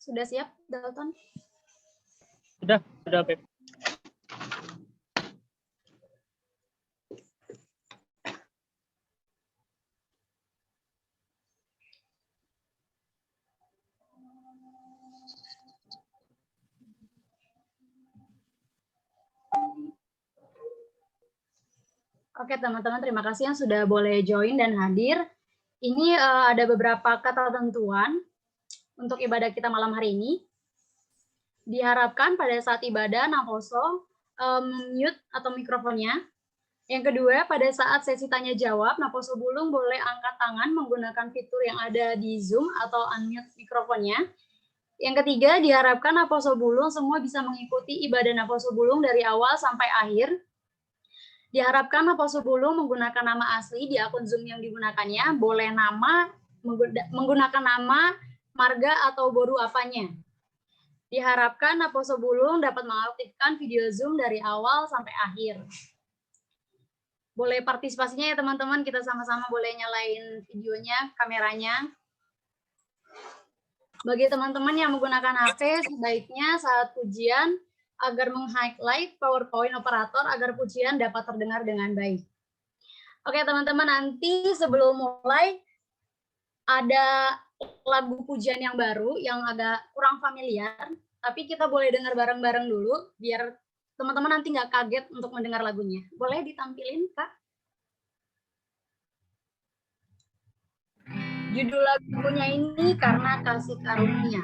Sudah siap, Dalton? Sudah, Beb. Oke, teman-teman, terima kasih yang sudah boleh join dan hadir. Ini ada beberapa ketentuan untuk ibadah kita malam hari ini. Diharapkan pada saat ibadah, Naposo mute atau mikrofonnya. Yang kedua, pada saat sesi tanya jawab, Naposo Bulung boleh angkat tangan menggunakan fitur yang ada di Zoom atau unmute mikrofonnya. Yang ketiga, diharapkan Naposo Bulung semua bisa mengikuti ibadah Naposo Bulung dari awal sampai akhir. Diharapkan Naposo Bulung menggunakan nama asli di akun Zoom yang digunakannya, boleh menggunakan nama, marga, atau boru apanya. Diharapkan Naposo Bulung dapat mengaktifkan video Zoom dari awal sampai akhir. Boleh partisipasinya ya teman-teman, kita sama-sama boleh nyalain videonya, kameranya. Bagi teman-teman yang menggunakan HP, sebaiknya saat ujian, agar meng-highlight PowerPoint operator agar pujian dapat terdengar dengan baik. Oke teman-teman, nanti sebelum mulai ada lagu pujian yang baru yang agak kurang familiar, tapi kita boleh dengar bareng-bareng dulu biar teman-teman nanti nggak kaget untuk mendengar lagunya. Boleh ditampilin, Kak? Judul lagunya ini Karena Kasih Karunia.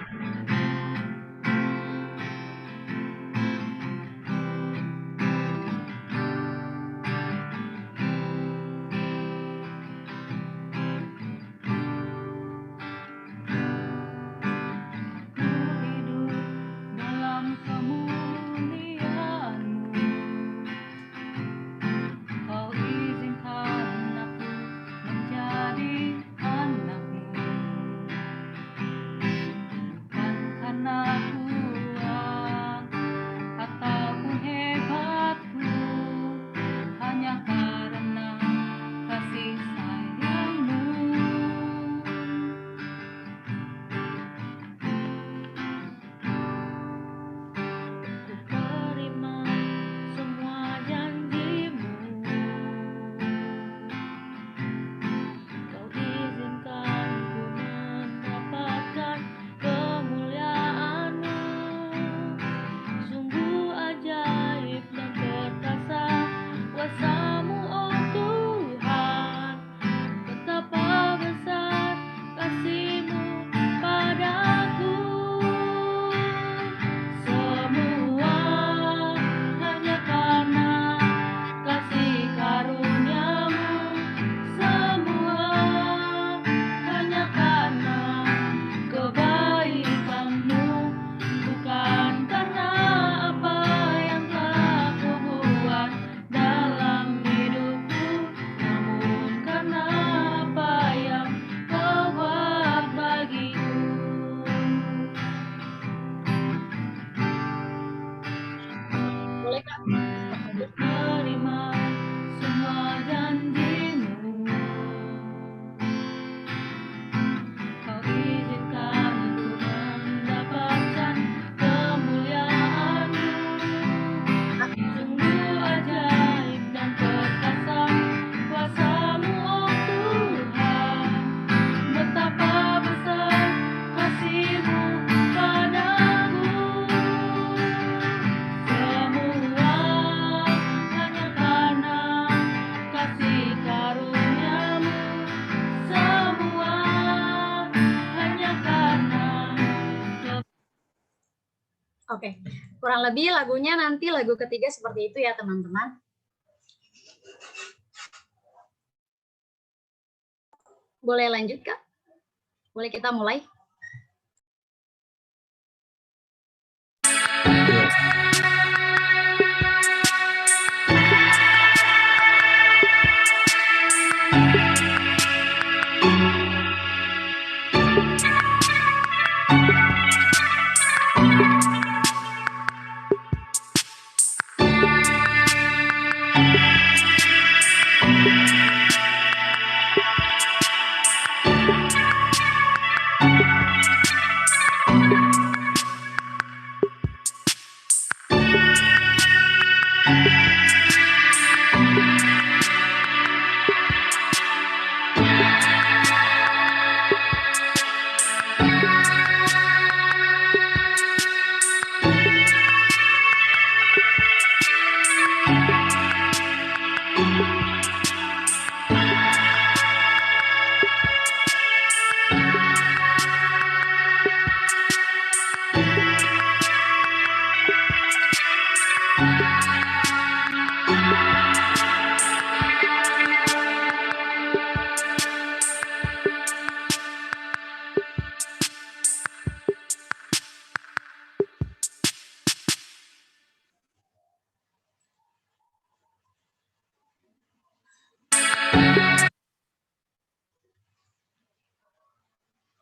Oke, kurang lebih lagunya nanti lagu ketiga seperti itu ya teman-teman. Boleh lanjut Kak? Boleh kita mulai?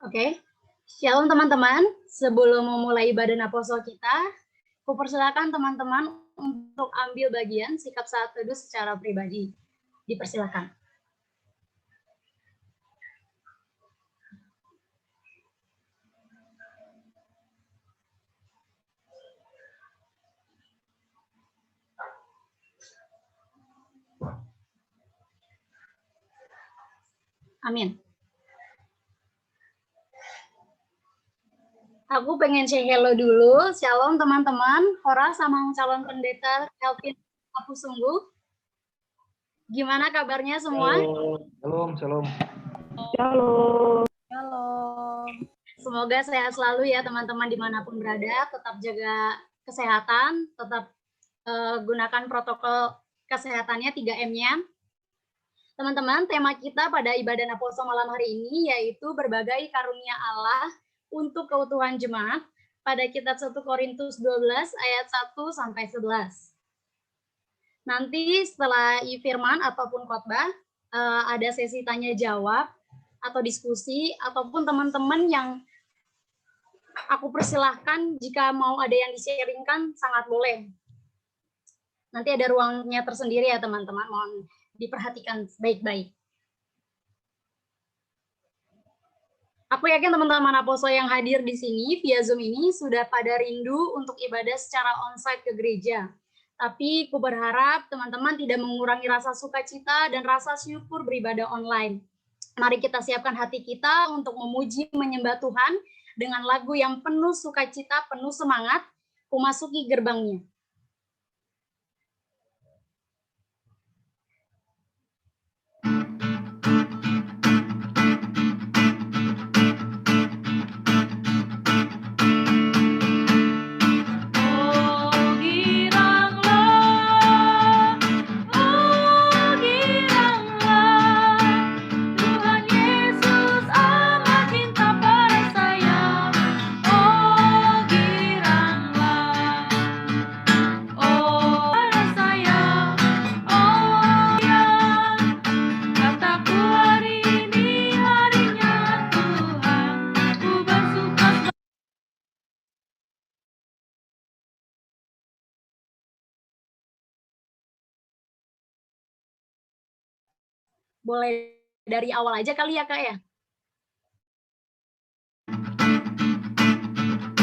Oke, Shalom teman-teman. Sebelum memulai ibadah naposo kita, kupersilakan teman-teman untuk ambil bagian sikap saat teduh secara pribadi. Dipersilakan. Amin. Aku pengen say hello dulu. Shalom teman-teman. Hora sama calon pendeta Kelvin Apusungguh. Gimana kabarnya semua? Shalom, shalom. Shalom. Shalom. Semoga sehat selalu ya teman-teman dimanapun berada. Tetap jaga kesehatan, tetap gunakan protokol kesehatannya 3M-nya. Teman-teman, tema kita pada ibadah naposo malam hari ini yaitu berbagai karunia Allah untuk keutuhan jemaat pada kitab 1 Korintus 12 ayat 1 sampai 11. Nanti setelah firman ataupun khotbah ada sesi tanya jawab atau diskusi ataupun teman-teman yang aku persilahkan jika mau ada yang di-sharingkan sangat boleh. Nanti ada ruangnya tersendiri ya teman-teman, mohon diperhatikan baik-baik. Aku yakin teman-teman Aposo yang hadir di sini via Zoom ini sudah pada rindu untuk ibadah secara onsite ke gereja. Tapi aku berharap teman-teman tidak mengurangi rasa sukacita dan rasa syukur beribadah online. Mari kita siapkan hati kita untuk memuji menyembah Tuhan dengan lagu yang penuh sukacita, penuh semangat, memasuki gerbangnya. Boleh dari awal aja kali ya Kak ya?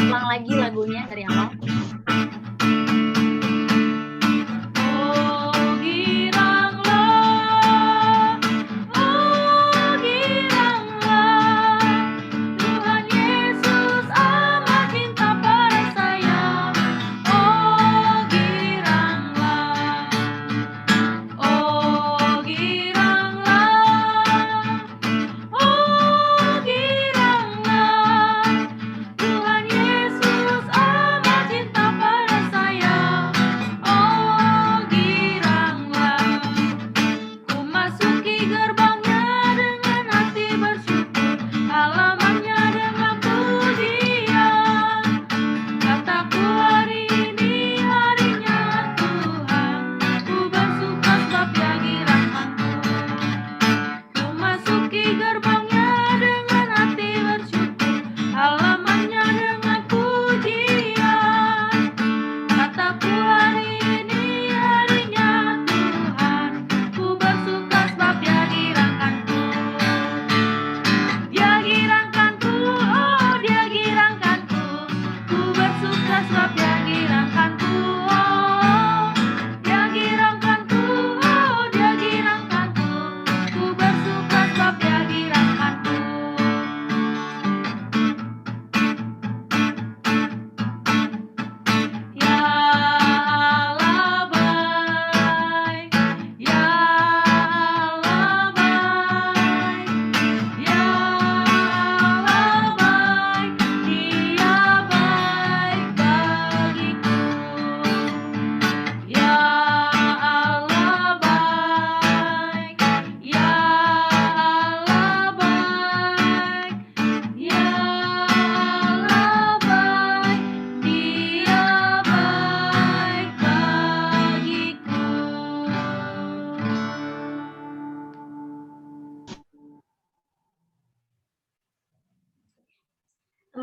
Ulang lagi lagunya dari awal.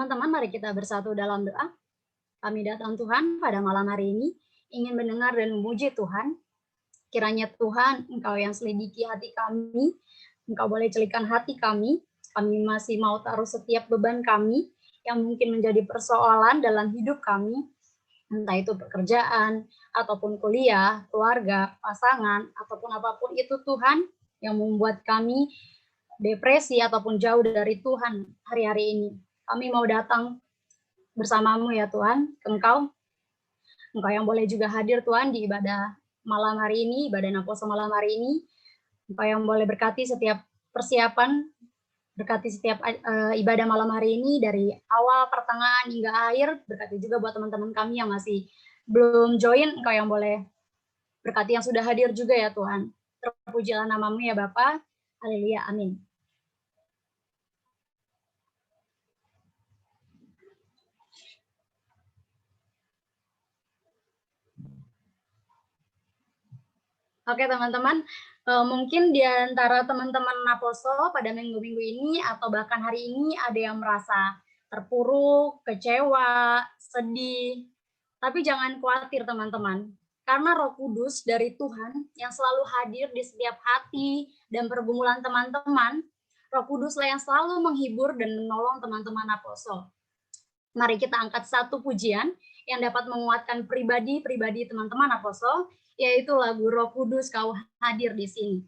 Teman-teman, mari kita bersatu dalam doa. Kami datang Tuhan pada malam hari ini, ingin mendengar dan memuji Tuhan. Kiranya Tuhan, Engkau yang selidiki hati kami, Engkau boleh celikan hati kami masih mau taruh setiap beban kami, yang mungkin menjadi persoalan dalam hidup kami, entah itu pekerjaan, ataupun kuliah, keluarga, pasangan, ataupun apapun itu Tuhan, yang membuat kami depresi ataupun jauh dari Tuhan hari-hari ini. Kami mau datang bersamamu ya Tuhan, Engkau yang boleh juga hadir Tuhan di ibadah malam hari ini, ibadah Naposo malam hari ini. Engkau yang boleh berkati setiap persiapan, berkati setiap ibadah malam hari ini dari awal, pertengahan, hingga akhir. Berkati juga buat teman-teman kami yang masih belum join, Engkau yang boleh berkati yang sudah hadir juga ya Tuhan. Terpujilah namamu ya Bapa. Haleluya, amin. Oke teman-teman, mungkin di antara teman-teman Naposo pada minggu-minggu ini atau bahkan hari ini ada yang merasa terpuruk, kecewa, sedih. Tapi jangan khawatir teman-teman, karena Roh Kudus dari Tuhan yang selalu hadir di setiap hati dan pergumulan teman-teman, Roh Kuduslah yang selalu menghibur dan menolong teman-teman Naposo. Mari kita angkat satu pujian yang dapat menguatkan pribadi-pribadi teman-teman Naposo, yaitu lagu Roh Kudus Kau Hadir di Sini.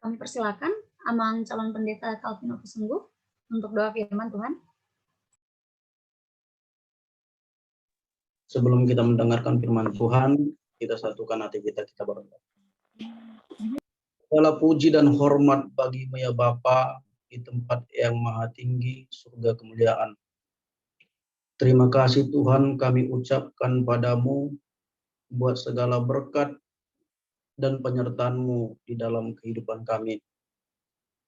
Kami persilakan Amang calon pendeta Calvino Kusungguh untuk doa firman Tuhan. Sebelum kita mendengarkan firman Tuhan, Kita satukan hati kita berdoa. Segala puji dan hormat bagi-Mu ya Bapa di tempat yang maha tinggi, surga kemuliaan. Terima kasih Tuhan kami ucapkan padamu buat segala berkat dan penyertaan-Mu di dalam kehidupan kami.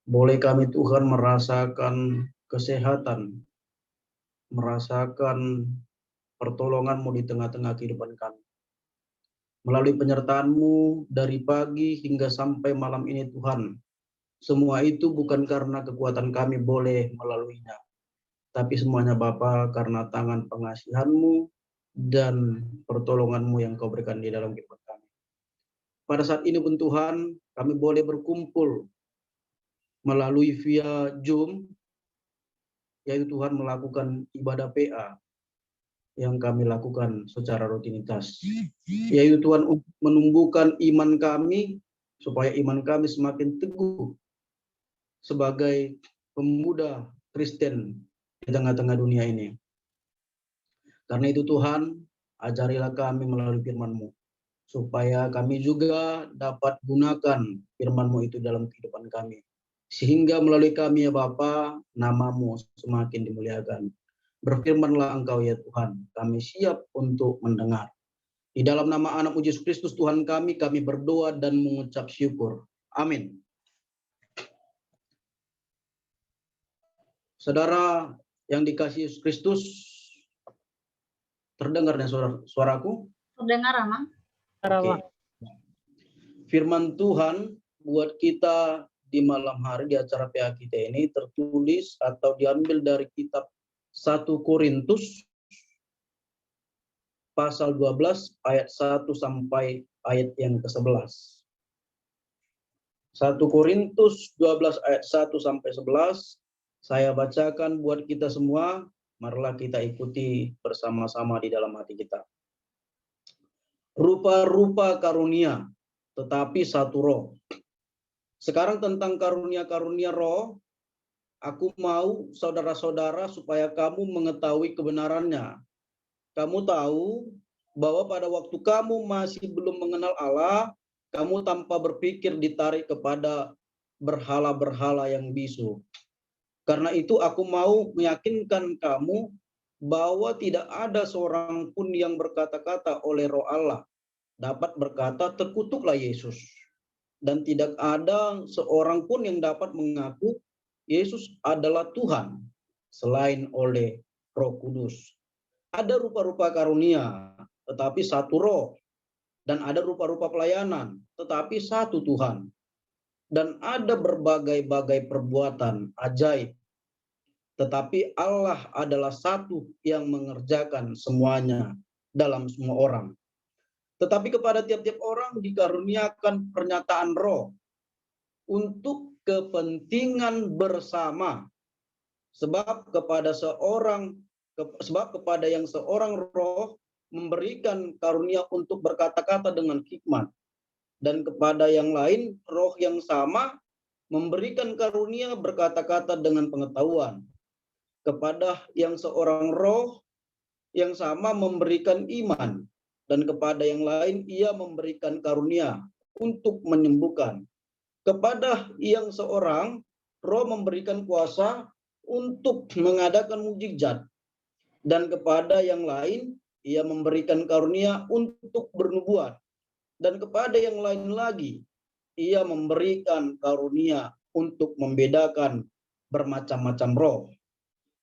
Boleh kami Tuhan merasakan kesehatan, merasakan pertolongan-Mu di tengah-tengah kehidupan kami. Melalui penyertaan-Mu dari pagi hingga sampai malam ini Tuhan, semua itu bukan karena kekuatan kami boleh melaluinya, tapi semuanya Bapa karena tangan pengasihan-Mu dan pertolongan-Mu yang Kau berikan di dalam kehidupan kami. Pada saat ini pun Tuhan, kami boleh berkumpul melalui via Zoom, yaitu Tuhan melakukan ibadah PA yang kami lakukan secara rutinitas. Yaitu Tuhan untuk menumbuhkan iman kami, supaya iman kami semakin teguh sebagai pemuda Kristen di tengah-tengah dunia ini. Karena itu Tuhan, ajarilah kami melalui firman-Mu, supaya kami juga dapat gunakan firman-Mu itu dalam kehidupan kami. Sehingga melalui kami ya Bapa, nama-Mu semakin dimuliakan. Berfirmanlah Engkau ya Tuhan, kami siap untuk mendengar. Di dalam nama anak Yesus Kristus Tuhan kami berdoa dan mengucap syukur. Amin. Saudara yang dikasihi Yesus Kristus, terdengar dan suaraku? Terdengar, Amang. Oke. Firman Tuhan buat kita di malam hari di acara PA kita ini tertulis atau diambil dari kitab 1 Korintus pasal 12 ayat 1 sampai ayat yang ke-11. 1 Korintus 12 ayat 1 sampai 11 saya bacakan buat kita semua, marilah kita ikuti bersama-sama di dalam hati kita. Rupa-rupa karunia, tetapi satu roh. Sekarang tentang karunia-karunia roh, aku mau saudara-saudara supaya kamu mengetahui kebenarannya. Kamu tahu bahwa pada waktu kamu masih belum mengenal Allah, kamu tanpa berpikir ditarik kepada berhala-berhala yang bisu. Karena itu aku mau meyakinkan kamu bahwa tidak ada seorang pun yang berkata-kata oleh Roh Allah dapat berkata terkutuklah Yesus. Dan tidak ada seorang pun yang dapat mengaku Yesus adalah Tuhan selain oleh Roh Kudus. Ada rupa-rupa karunia, tetapi satu roh. Dan ada rupa-rupa pelayanan, tetapi satu Tuhan. Dan ada berbagai-bagai perbuatan ajaib. Tetapi Allah adalah satu yang mengerjakan semuanya dalam semua orang. Tetapi kepada tiap-tiap orang dikaruniakan pernyataan roh untuk kepentingan bersama. Sebab kepada yang seorang roh memberikan karunia untuk berkata-kata dengan hikmat, dan kepada yang lain roh yang sama memberikan karunia berkata-kata dengan pengetahuan. Kepada yang seorang roh yang sama memberikan iman, dan kepada yang lain ia memberikan karunia untuk menyembuhkan. Kepada yang seorang roh memberikan kuasa untuk mengadakan mukjizat, dan kepada yang lain ia memberikan karunia untuk bernubuat, dan kepada yang lain lagi ia memberikan karunia untuk membedakan bermacam-macam roh.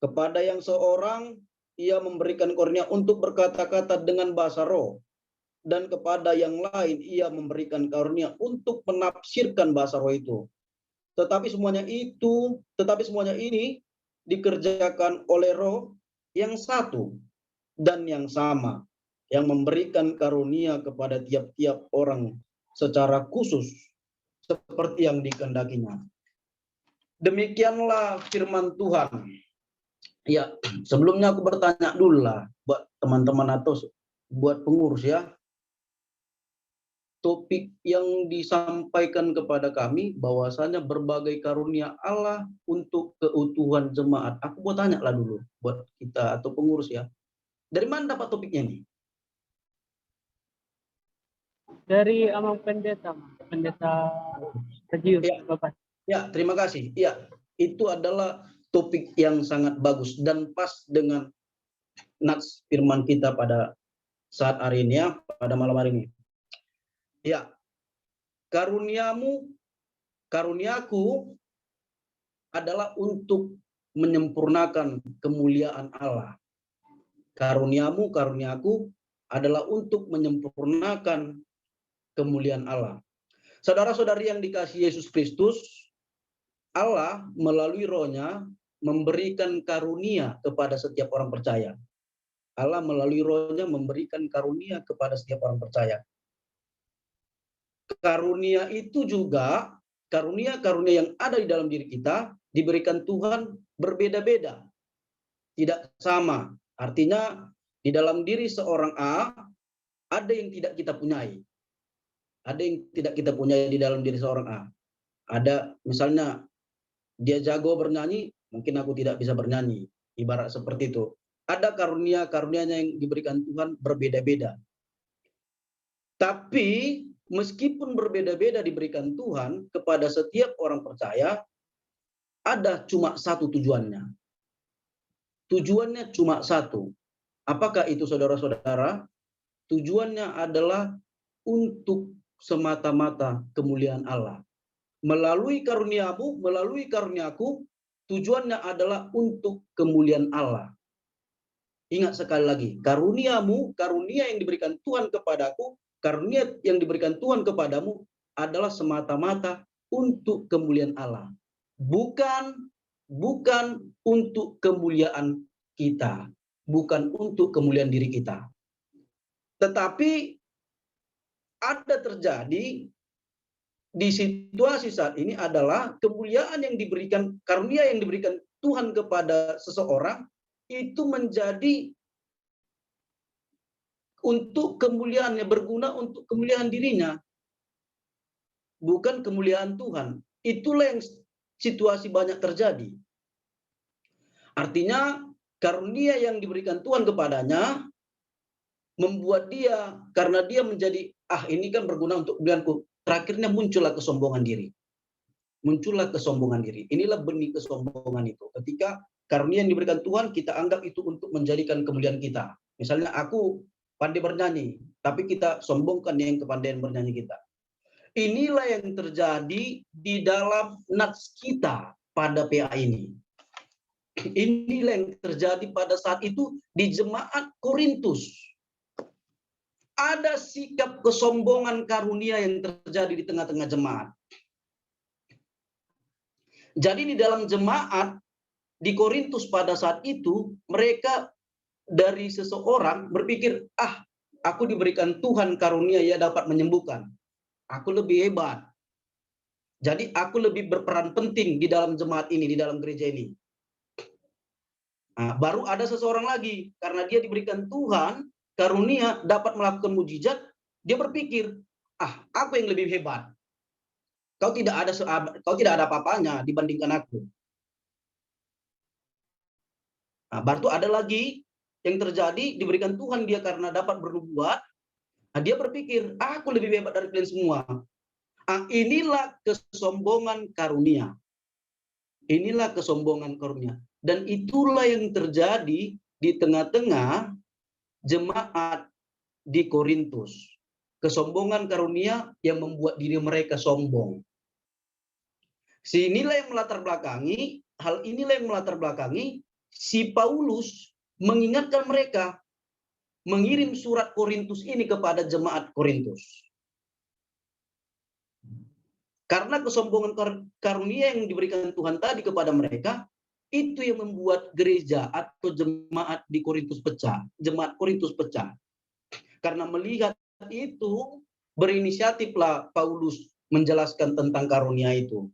Kepada yang seorang ia memberikan karunia untuk berkata-kata dengan bahasa roh, dan kepada yang lain ia memberikan karunia untuk menafsirkan bahasa roh itu. Tetapi semuanya ini dikerjakan oleh roh yang satu dan yang sama, yang memberikan karunia kepada tiap-tiap orang secara khusus seperti yang dikehendakinya. Demikianlah firman Tuhan. Ya, sebelumnya aku bertanya dulu lah buat teman-teman atau buat pengurus ya. Topik yang disampaikan kepada kami bahwasanya berbagai karunia Allah untuk keutuhan jemaat. Aku mau tanya lah dulu buat kita atau pengurus ya. Dari mana dapat topiknya nih? Dari Amang Pendeta, Pendeta Haji Ya, Bapak. ya, terima kasih. Ya, itu adalah topik yang sangat bagus dan pas dengan nats firman kita pada saat hari ini ya, pada malam hari ini. Ya, karuniaku adalah untuk menyempurnakan kemuliaan Allah. Karuniaku adalah untuk menyempurnakan kemuliaan Allah. Saudara-saudari yang dikasihi Yesus Kristus, Allah melalui Roh-Nya memberikan karunia kepada setiap orang percaya. Allah melalui Roh-Nya memberikan karunia kepada setiap orang percaya. Karunia itu juga, karunia-karunia yang ada di dalam diri kita diberikan Tuhan berbeda-beda, tidak sama. Artinya di dalam diri seorang A ada yang tidak kita punyai. Ada yang tidak kita punyai di dalam diri seorang A. Ada misalnya dia jago bernyanyi, mungkin aku tidak bisa bernyanyi. Ibarat seperti itu. Ada karunia-karunianya yang diberikan Tuhan berbeda-beda. Tapi meskipun berbeda-beda diberikan Tuhan kepada setiap orang percaya, ada cuma satu tujuannya. Tujuannya cuma satu. Apakah itu saudara-saudara? Tujuannya adalah untuk semata-mata kemuliaan Allah. Melalui karuniaku, tujuannya adalah untuk kemuliaan Allah. Ingat sekali lagi, karunia yang diberikan Tuhan kepadaku, karunia yang diberikan Tuhan kepadamu adalah semata-mata untuk kemuliaan Allah. Bukan untuk kemuliaan kita, bukan untuk kemuliaan diri kita. Tetapi ada terjadi di situasi saat ini adalah kemuliaan yang diberikan, karunia yang diberikan Tuhan kepada seseorang itu menjadi untuk kemuliaannya, berguna untuk kemuliaan dirinya, bukan kemuliaan Tuhan. Itulah yang situasi banyak terjadi. Artinya karunia yang diberikan Tuhan kepadanya membuat dia, karena dia menjadi, ini kan berguna untuk kemuliaanku. Terakhirnya muncullah kesombongan diri. Muncullah kesombongan diri. Inilah benih kesombongan itu. Ketika karunia yang diberikan Tuhan, kita anggap itu untuk menjadikan kemuliaan kita. Misalnya aku pandai bernyanyi, tapi kita sombongkan yang kepandaian bernyanyi kita. Inilah yang terjadi di dalam nats kita pada PA ini. Inilah yang terjadi pada saat itu di jemaat Korintus. Ada sikap kesombongan karunia yang terjadi di tengah-tengah jemaat. Jadi di dalam jemaat di Korintus pada saat itu, mereka dari seseorang berpikir, aku diberikan Tuhan karunia ya dapat menyembuhkan. Aku lebih hebat. Jadi aku lebih berperan penting di dalam jemaat ini, di dalam gereja ini. Baru ada seseorang lagi, karena dia diberikan Tuhan karunia dapat melakukan mujizat, dia berpikir, aku yang lebih hebat. Kau tidak ada apa-apanya dibandingkan aku. Baru ada lagi yang terjadi, diberikan Tuhan dia karena dapat bernubuat. Dia berpikir, aku lebih hebat dari kalian semua. Inilah kesombongan karunia. Inilah kesombongan karunia. Dan itulah yang terjadi di tengah-tengah jemaat di Korintus. Kesombongan karunia yang membuat diri mereka sombong. Hal inilah yang melatar belakangi si Paulus mengingatkan mereka, mengirim surat Korintus ini kepada jemaat Korintus. Karena kesombongan karunia yang diberikan Tuhan tadi kepada mereka, itu yang membuat gereja atau jemaat di Korintus pecah. Jemaat Korintus pecah. Karena melihat itu, berinisiatiflah Paulus menjelaskan tentang karunia itu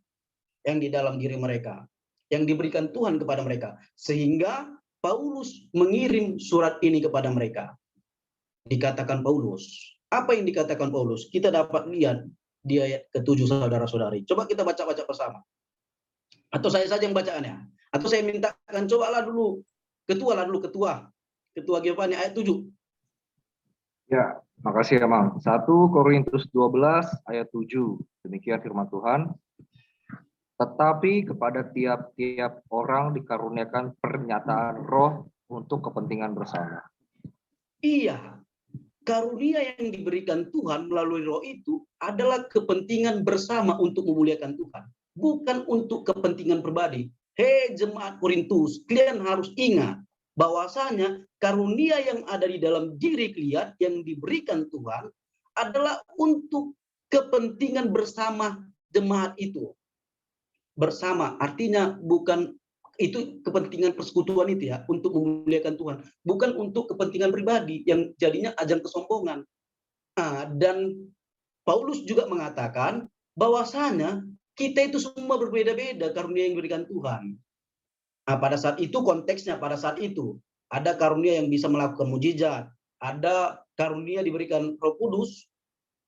yang di dalam diri mereka, yang diberikan Tuhan kepada mereka. Sehingga Paulus mengirim surat ini kepada mereka. Dikatakan Paulus. Apa yang dikatakan Paulus? Kita dapat lihat di ayat ke-7, saudara-saudari. Coba kita baca-baca bersama. Atau saya saja yang bacaannya. Atau saya mintakan, cobalah dulu. Ketua Giovanni ayat 7. Ya, Makasih ya, Mang. 1 Korintus 12 ayat 7. Demikian firman Tuhan. Tetapi kepada tiap-tiap orang dikaruniakan pernyataan roh untuk kepentingan bersama. Iya, karunia yang diberikan Tuhan melalui roh itu adalah kepentingan bersama untuk memuliakan Tuhan. Bukan untuk kepentingan pribadi. Hei jemaat Korintus, kalian harus ingat bahwasanya karunia yang ada di dalam diri kalian yang diberikan Tuhan adalah untuk kepentingan bersama jemaat itu. Bersama, artinya bukan itu kepentingan persekutuan itu ya, untuk memuliakan Tuhan. Bukan untuk kepentingan pribadi yang jadinya ajang kesombongan. Dan Paulus juga mengatakan bahwasanya kita itu semua berbeda-beda karunia yang diberikan Tuhan. Pada saat itu konteksnya, pada saat itu ada karunia yang bisa melakukan mujizat, ada karunia diberikan Roh Kudus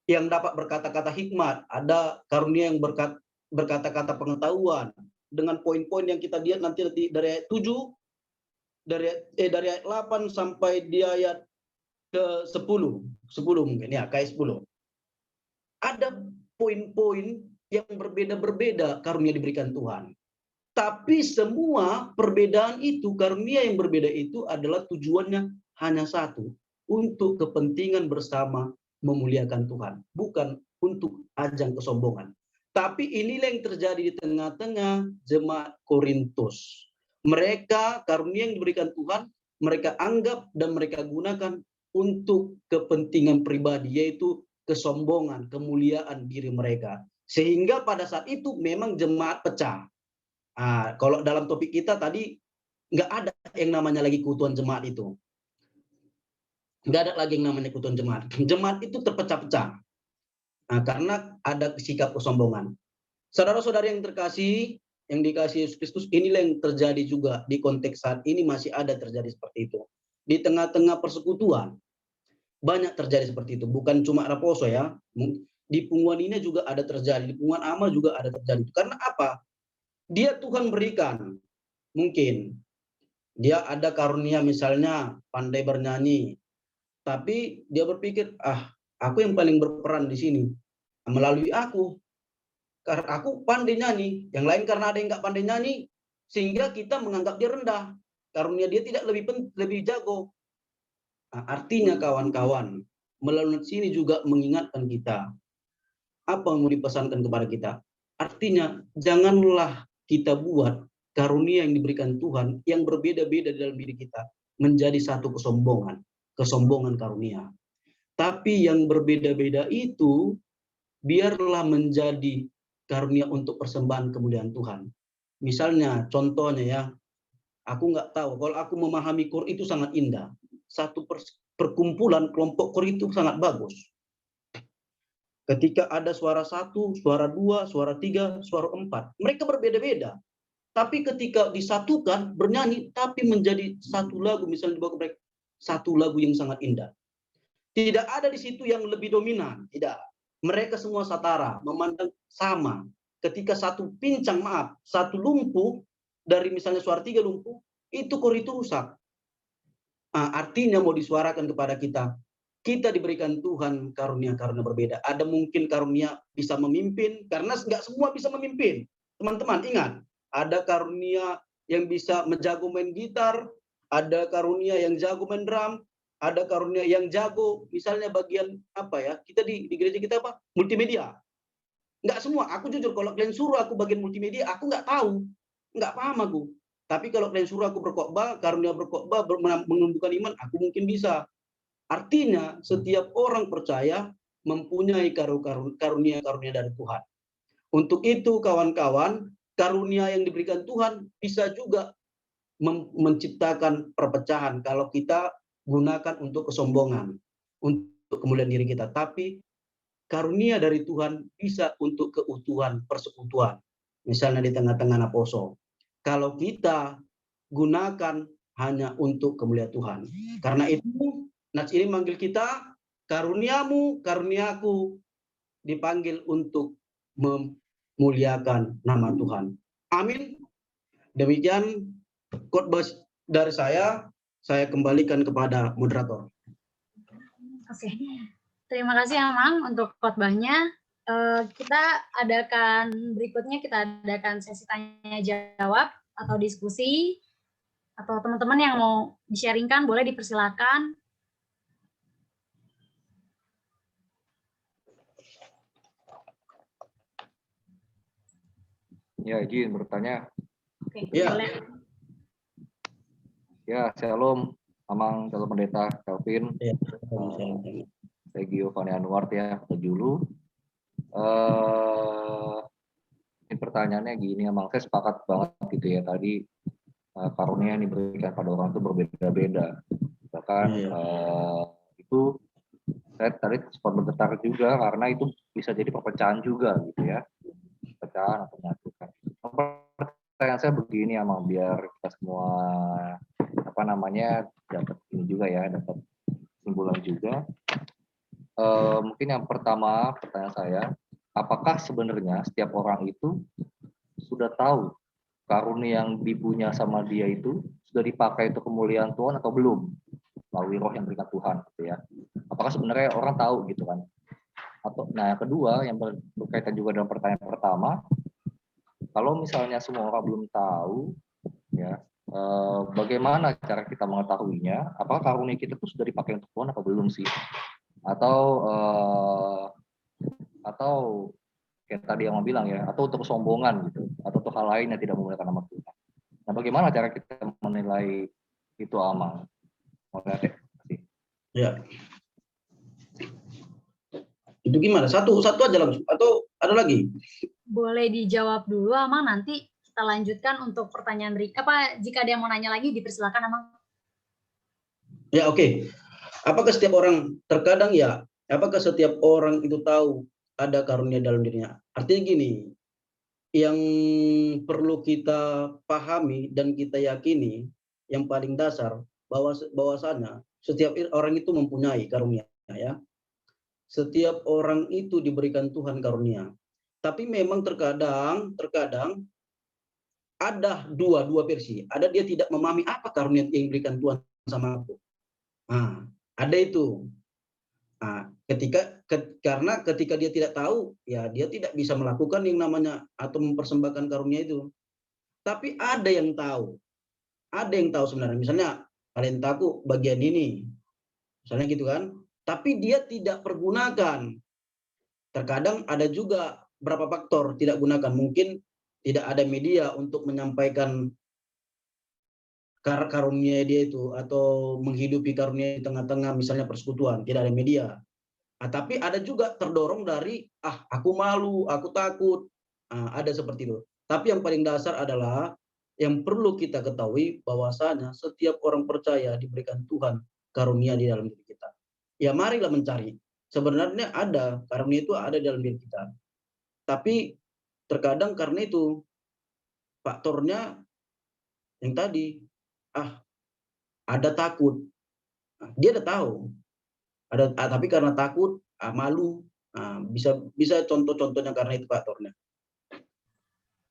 yang dapat berkata-kata hikmat, ada karunia yang berkata-kata pengetahuan, dengan poin-poin yang kita lihat nanti dari ayat 7, dari ayat 8 sampai di ayat ke 10 mungkin ya, ke ayat 10. Ada poin-poin yang berbeda-berbeda karunia diberikan Tuhan. Tapi semua perbedaan itu, karunia yang berbeda itu adalah tujuannya hanya satu, untuk kepentingan bersama memuliakan Tuhan, bukan untuk ajang kesombongan. Tapi inilah yang terjadi di tengah-tengah jemaat Korintus. Mereka, karunia yang diberikan Tuhan, mereka anggap dan mereka gunakan untuk kepentingan pribadi, yaitu kesombongan, kemuliaan diri mereka. Sehingga pada saat itu memang jemaat pecah. Kalau dalam topik kita tadi, nggak ada yang namanya lagi keutuhan jemaat itu. Nggak ada lagi yang namanya keutuhan jemaat. Jemaat itu terpecah-pecah. Karena ada sikap kesombongan. Saudara-saudara yang terkasih, yang dikasihi Yesus Kristus, inilah yang terjadi juga di konteks saat ini, masih ada terjadi seperti itu. Di tengah-tengah persekutuan, banyak terjadi seperti itu. Bukan cuma Raposo ya. Di Punguan ini juga ada terjadi. Di Punguan Amal juga ada terjadi. Karena apa? Dia Tuhan berikan. Mungkin dia ada karunia misalnya pandai bernyanyi. Tapi dia berpikir, aku yang paling berperan di sini. Melalui aku. Karena aku pandai nyanyi. Yang lain karena ada yang nggak pandai nyanyi. Sehingga kita menganggap dia rendah. Karunia dia tidak lebih jago. Artinya kawan-kawan, melalui sini juga mengingatkan kita. Apa yang mau dipesankan kepada kita? Artinya, janganlah kita buat karunia yang diberikan Tuhan yang berbeda-beda dalam diri kita menjadi satu kesombongan karunia. Tapi yang berbeda-beda itu biarlah menjadi karunia untuk persembahan kemuliaan Tuhan. Misalnya, contohnya ya, aku nggak tahu, kalau aku memahami KOR itu sangat indah. Satu perkumpulan kelompok KOR itu sangat bagus. Ketika ada suara 1, suara 2, suara 3, suara 4, mereka berbeda-beda. Tapi ketika disatukan, bernyanyi, tapi menjadi satu lagu, misalnya dibawa ke mereka, satu lagu yang sangat indah. Tidak ada di situ yang lebih dominan, tidak. Mereka semua setara, memandang sama. Ketika satu pincang, satu lumpuh, dari misalnya suara 3 lumpuh, itu KOR itu rusak. Artinya mau disuarakan kepada kita, kita diberikan Tuhan karunia-karunia berbeda. Ada mungkin karunia bisa memimpin, karena nggak semua bisa memimpin. Teman-teman ingat, ada karunia yang bisa menjago main gitar, ada karunia yang jago main drum, ada karunia yang jago, misalnya bagian kita di gereja kita multimedia. Nggak semua, aku jujur kalau kalian suruh aku bagian multimedia, aku nggak tahu, nggak paham aku. Tapi kalau kalian suruh aku berkhotbah, karunia berkhotbah, menumbuhkan iman, aku mungkin bisa. Artinya setiap orang percaya mempunyai karunia-karunia dari Tuhan. Untuk itu kawan-kawan, karunia yang diberikan Tuhan bisa juga menciptakan perpecahan kalau kita gunakan untuk kesombongan, untuk kemuliaan diri kita. Tapi karunia dari Tuhan bisa untuk keutuhan persekutuan. Misalnya di tengah-tengah Raposo. Kalau kita gunakan hanya untuk kemuliaan Tuhan. Karena itu Nats ini manggil kita, karuniamu, karuniaku, dipanggil untuk memuliakan nama Tuhan. Amin. Demikian khotbah dari saya kembalikan kepada moderator. Oke, terima kasih Amang untuk khotbahnya. Kita adakan sesi tanya jawab atau diskusi, atau teman-teman yang mau di-sharingkan boleh dipersilakan. Ya, izin bertanya. Oke, Ya. boleh. Ya, shalom, Amang, Shalom Pendeta Kelvin. Ya. Saya Giovanni Anwar ya, atau Julu. Ini pertanyaannya gini, Amang, saya sepakat banget gitu ya tadi, karunia yang diberikan pada orang itu berbeda-beda. Bahkan itu saya tadi sempat bergetar juga karena itu bisa jadi perpecahan juga gitu ya, perpecahan atau menyatukan. Pertanyaan saya begini, Amang, biar kita semua dapat ini juga ya, dapat simpulan juga. Mungkin yang pertama pertanyaan saya, apakah sebenarnya setiap orang itu sudah tahu karunia yang dipunya sama dia itu sudah dipakai untuk kemuliaan Tuhan atau belum melalui roh yang berikan Tuhan gitu ya? Apakah sebenarnya orang tahu gitu kan? Atau nah, yang kedua yang berkaitan juga dengan pertanyaan pertama, kalau misalnya semua orang belum tahu ya, bagaimana cara kita mengetahuinya? Apakah karunia kita itu sudah dipakai untuk Tuhan atau belum sih? Atau kayak tadi yang mau bilang ya, atau untuk kesombongan gitu, atau untuk hal lain yang tidak memuliakan nama Tuhan. Nah, bagaimana cara kita menilai itu, Amang? Ya. Itu gimana? Satu aja langsung atau ada lagi? Boleh dijawab dulu, Amang, nanti kita lanjutkan untuk pertanyaan jika ada yang mau nanya lagi dipersilakan, Amang. Ya, oke. Apakah setiap orang itu tahu ada karunia dalam dirinya? Artinya gini, yang perlu kita pahami dan kita yakini yang paling dasar bahwasanya setiap orang itu mempunyai karunia ya. Setiap orang itu diberikan Tuhan karunia. Tapi memang terkadang ada dua versi. Ada dia tidak memahami apa karunia yang diberikan Tuhan sama aku. Nah, ada itu. Nah, karena ketika dia tidak tahu, ya dia tidak bisa melakukan yang namanya atau mempersembahkan karunia itu. Tapi ada yang tahu sebenarnya. Misalnya kalian tahu bagian ini, misalnya gitu kan. Tapi dia tidak pergunakan. Terkadang ada juga berapa faktor tidak gunakan. Mungkin tidak ada media untuk menyampaikan karunia dia itu atau menghidupi karunia di tengah-tengah misalnya persekutuan, tidak ada media. Nah, tapi ada juga terdorong dari aku malu, aku takut. Ada seperti itu. Tapi yang paling dasar adalah yang perlu kita ketahui bahwasanya setiap orang percaya diberikan Tuhan karunia di dalam diri kita. Ya marilah mencari. Sebenarnya ada karunia itu ada di dalam diri kita. Tapi terkadang karena itu faktornya yang tadi ada takut. Dia udah tahu. Tapi karena takut, malu. Bisa contoh-contohnya karena itu faktornya.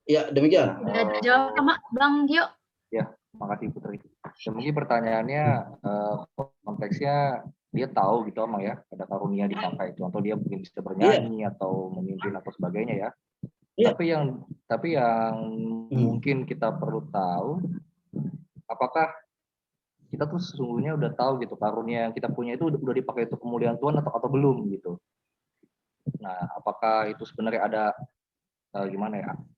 Ya, demikian. Udah jawab sama Bang Gio? Ya, makasih Putri. Ya, mungkin pertanyaannya konteksnya dia tahu gitu Amang ya, ada karunia dipakai itu, atau dia mungkin bisa bernyanyi atau memimpin atau sebagainya ya. Tapi yang mungkin kita perlu tahu, apakah kita tuh sesungguhnya udah tahu gitu karunia yang kita punya itu udah dipakai untuk kemuliaan Tuhan atau belum gitu. Nah, apakah itu sebenarnya ada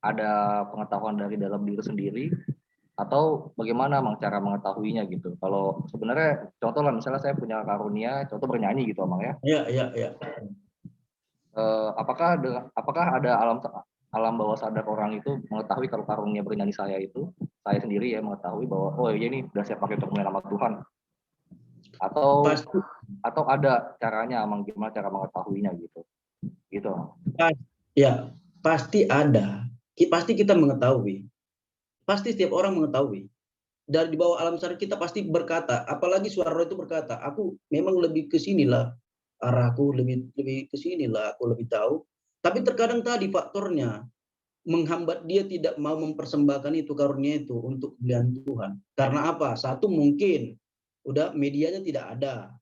ada pengetahuan dari dalam diri sendiri, atau bagaimana cara mengetahuinya gitu? Kalau sebenarnya contoh lah, misalnya saya punya karunia, contoh bernyanyi gitu Amang ya. Iya. Apakah ada alam bawah sadar orang itu mengetahui kalau karunia bernyanyi saya sendiri ya mengetahui bahwa ini udah saya pakai untuk nama Tuhan, atau ada caranya Amang, gimana cara mengetahuinya gitu? Ya, pasti ada. Pasti kita mengetahui. Pasti setiap orang mengetahui. Dari di bawah alam sadar kita pasti berkata, apalagi suara roh itu berkata, aku memang lebih ke sinilah, arahku lebih ke sinilah, aku lebih tahu. Tapi terkadang tadi faktornya menghambat dia tidak mau mempersembahkan itu karunia itu untuk kemuliaan Tuhan. Karena apa? Satu, mungkin udah medianya tidak ada.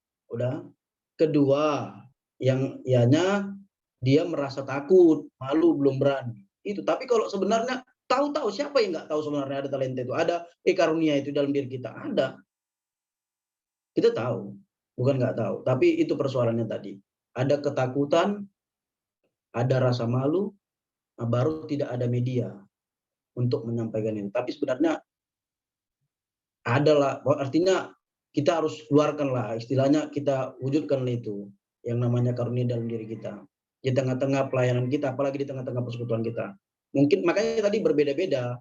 Kedua, yang ianya dia merasa takut, malu, belum berani. Itu. Tapi kalau sebenarnya tahu-tahu, siapa yang nggak tahu sebenarnya ada talenta itu, ada karunia itu dalam diri kita, ada. Kita tahu, bukan nggak tahu. Tapi itu persoalannya tadi. Ada ketakutan, ada rasa malu, baru tidak ada media untuk menyampaikan ini. Tapi sebenarnya adalah, artinya kita harus keluarkan lah, istilahnya kita wujudkan itu yang namanya karunia dalam diri kita di tengah-tengah pelayanan kita, apalagi di tengah-tengah persekutuan kita. Mungkin makanya tadi berbeda-beda,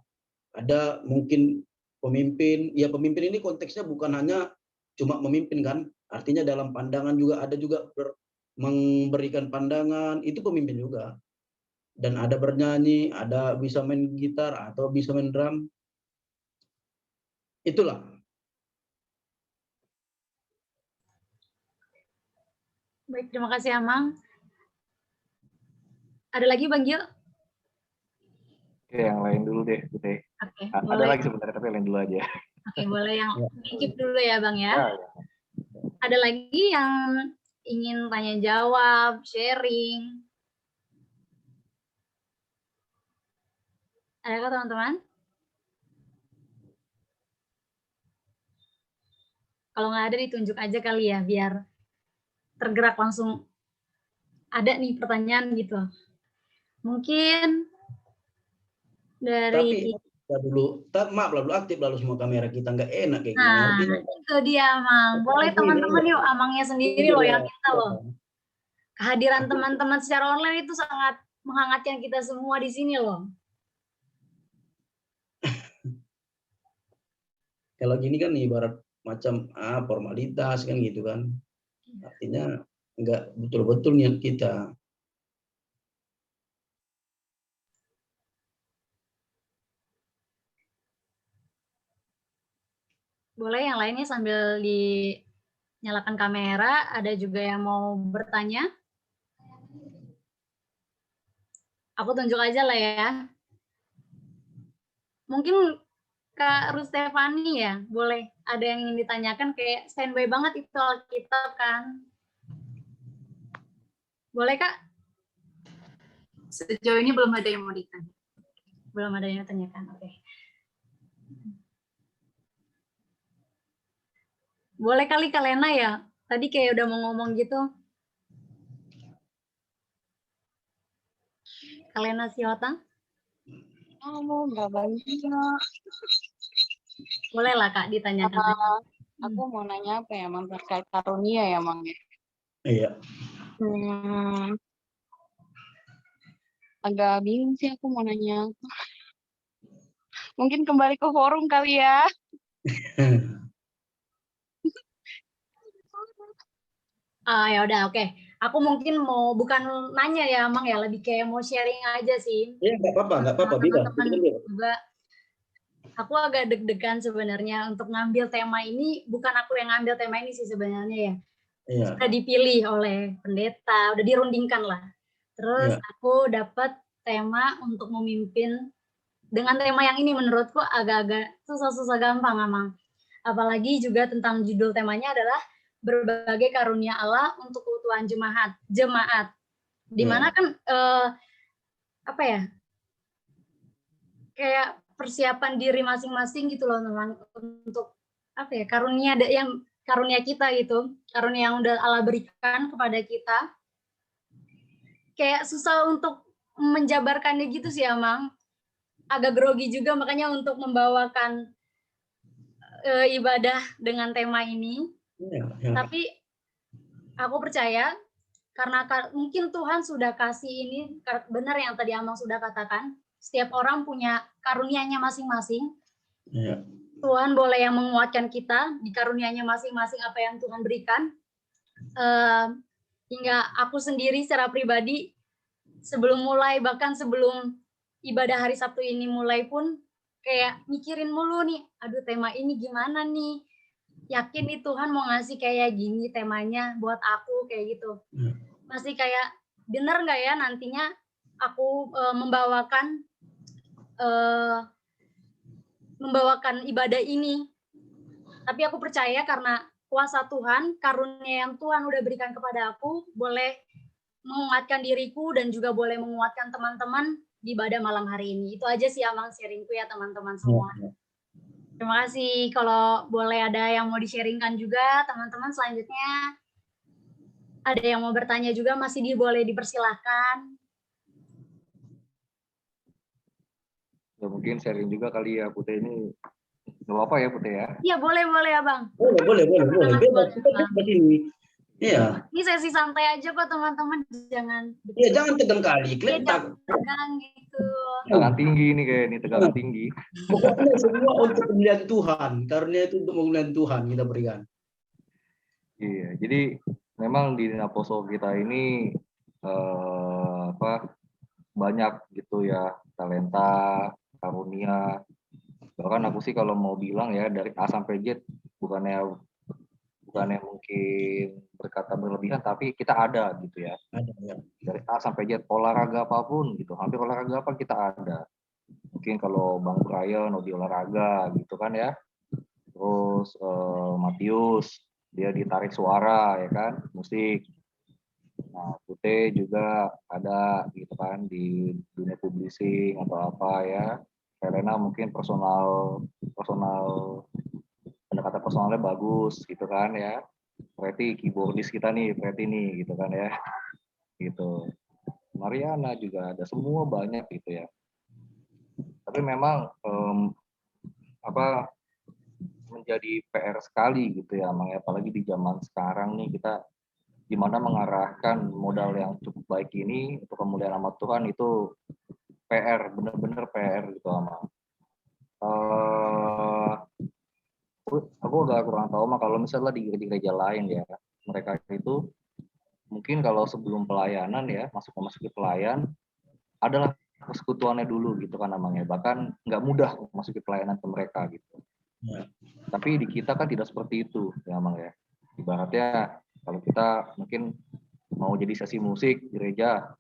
ada mungkin pemimpin, ya pemimpin ini konteksnya bukan hanya cuma memimpin kan, artinya dalam pandangan juga ada juga memberikan pandangan, itu pemimpin juga. Dan ada bernyanyi, ada bisa main gitar atau bisa main drum. Itulah. Baik, terima kasih Amang. Ada lagi Bang Gio? Oke, yang lain dulu deh, Bute. Oke, Ada boleh. lagi sebenarnya, tapi yang lain dulu aja. Oke, boleh yang skip dulu ya Bang ya. Ya. Ada lagi yang ingin tanya jawab, sharing? Adakah teman-teman? Kalau nggak ada ditunjuk aja kali ya, biar tergerak langsung ada nih pertanyaan gitu. Mungkin dari... Tapi dulu, maaf lalu aktif lalu semua kamera kita, nggak enak kayak gini. Nah, Artinya, itu dia Amang. Boleh teman-teman yuk, Amangnya sendiri loh yang minta loh. Kehadiran teman-teman secara online itu sangat menghangatkan kita semua di sini loh. Kalau gini kan ibarat macam formalitas kan gitu kan. Artinya nggak betul-betul niat kita. Boleh yang lainnya sambil dinyalakan kamera, ada juga yang mau bertanya. Aku tunjuk aja lah ya. Mungkin Kak Rustefani ya, boleh ada yang ingin ditanyakan, kayak standby banget itu Alkitab kan. Boleh Kak? Sejauh ini belum ada yang mau ditanya. Belum ada yang ditanyakan, oke. Boleh kali Kak Lena ya, tadi kayak udah mau ngomong gitu. Kak Lena Siotang? Nggak banyak. Boleh lah Kak ditanyakan. Aku mau nanya apa ya, Mang, terkait karunia ya, Mang? Iya. Agak bingung sih aku mau nanya. Mungkin kembali ke forum kali ya. Ya udah, oke. Aku mungkin mau bukan nanya ya, Mang ya, lebih kayak mau sharing aja sih. Iya, nggak apa-apa, bebas. Teman-teman juga. Aku agak deg-degan sebenarnya untuk ngambil tema ini. Bukan aku yang ngambil tema ini sih sebenarnya ya. Iya. Sudah dipilih oleh pendeta, udah dirundingkan lah. Terus aku dapat tema untuk memimpin dengan tema yang ini, menurutku agak-agak susah-susah gampang, Amang. Apalagi juga tentang judul temanya adalah berbagai karunia Allah untuk keutuhan jemaat. Dimana kan apa ya, kayak persiapan diri masing-masing gitu loh teman, untuk apa ya, karunia kita gitu, karunia yang udah Allah berikan kepada kita. Kayak susah untuk menjabarkannya gitu sih Amang, agak grogi juga makanya untuk membawakan ibadah dengan tema ini. Tapi aku percaya karena mungkin Tuhan sudah kasih ini, benar yang tadi Amang sudah katakan, setiap orang punya karunia-nya masing-masing. Tuhan boleh yang menguatkan kita di karunia-nya masing-masing apa yang Tuhan berikan. Hingga aku sendiri secara pribadi sebelum mulai, bahkan sebelum ibadah hari Sabtu ini mulai pun kayak mikirin mulu nih, aduh tema ini gimana nih, yakin nih Tuhan mau ngasih kayak gini temanya buat aku kayak gitu. Masih kayak bener nggak ya nantinya aku membawakan ibadah ini. Tapi aku percaya karena kuasa Tuhan, karunia yang Tuhan udah berikan kepada aku, boleh menguatkan diriku dan juga boleh menguatkan teman-teman di ibadah malam hari ini. Itu aja sih Amang sharingku ya teman-teman semua. Terima kasih. Kalau boleh ada yang mau di-sharingkan juga, teman-teman selanjutnya ada yang mau bertanya juga, masih boleh dipersilahkan. Ya, mungkin sharing juga kali ya Putih ini. Nggak apa-apa ya Putih ya? Iya, boleh Abang. Boleh. Bebas, kita bebas ini. Iya. Ini sesi santai aja kok teman-teman, jangan. Iya, jangan tegang kali, Iya, keletak. tegang gitu. Tegangan tinggi nih kayak ini, tegangan tinggi. Pokoknya semua untuk kemuliaan Tuhan. Karunia itu untuk kemuliaan Tuhan kita berikan. Iya, jadi memang di Naposo kita ini banyak gitu ya talenta, karunia. Bahkan aku sih kalau mau bilang ya dari A sampai Z bukannya mungkin berkata berlebihan, tapi kita ada gitu ya. Ada ya. Dari A sampai Z olahraga apapun gitu, hampir olahraga apa kita ada. Mungkin kalau Bang Brian di olahraga gitu kan ya. Terus Matius dia ditarik suara ya kan, musik. Nah, Putih juga ada gitu kan di dunia publishing atau apa ya. Helena mungkin personal pendekatan personalnya bagus gitu kan ya. Preti keyboardis kita nih, Preti nih gitu kan ya. Gitu. Mariana juga ada, semua banyak gitu ya. Tapi memang menjadi PR sekali gitu ya, apalagi di zaman sekarang nih kita gimana mengarahkan modal yang cukup baik ini untuk kemuliaan nama Tuhan itu PR, bener-bener PR gitu Amang. Aku agak kurang tahu mah kalau misalnya di gereja lain ya, mereka itu mungkin kalau sebelum pelayanan ya, masuk ke pelayan adalah persekutuannya dulu gitu kan namanya, bahkan nggak mudah masuk ke pelayanan ke mereka gitu. Ya. Tapi di kita kan tidak seperti itu ya Amang ya. Ibaratnya kalau kita mungkin mau jadi sesi musik gereja,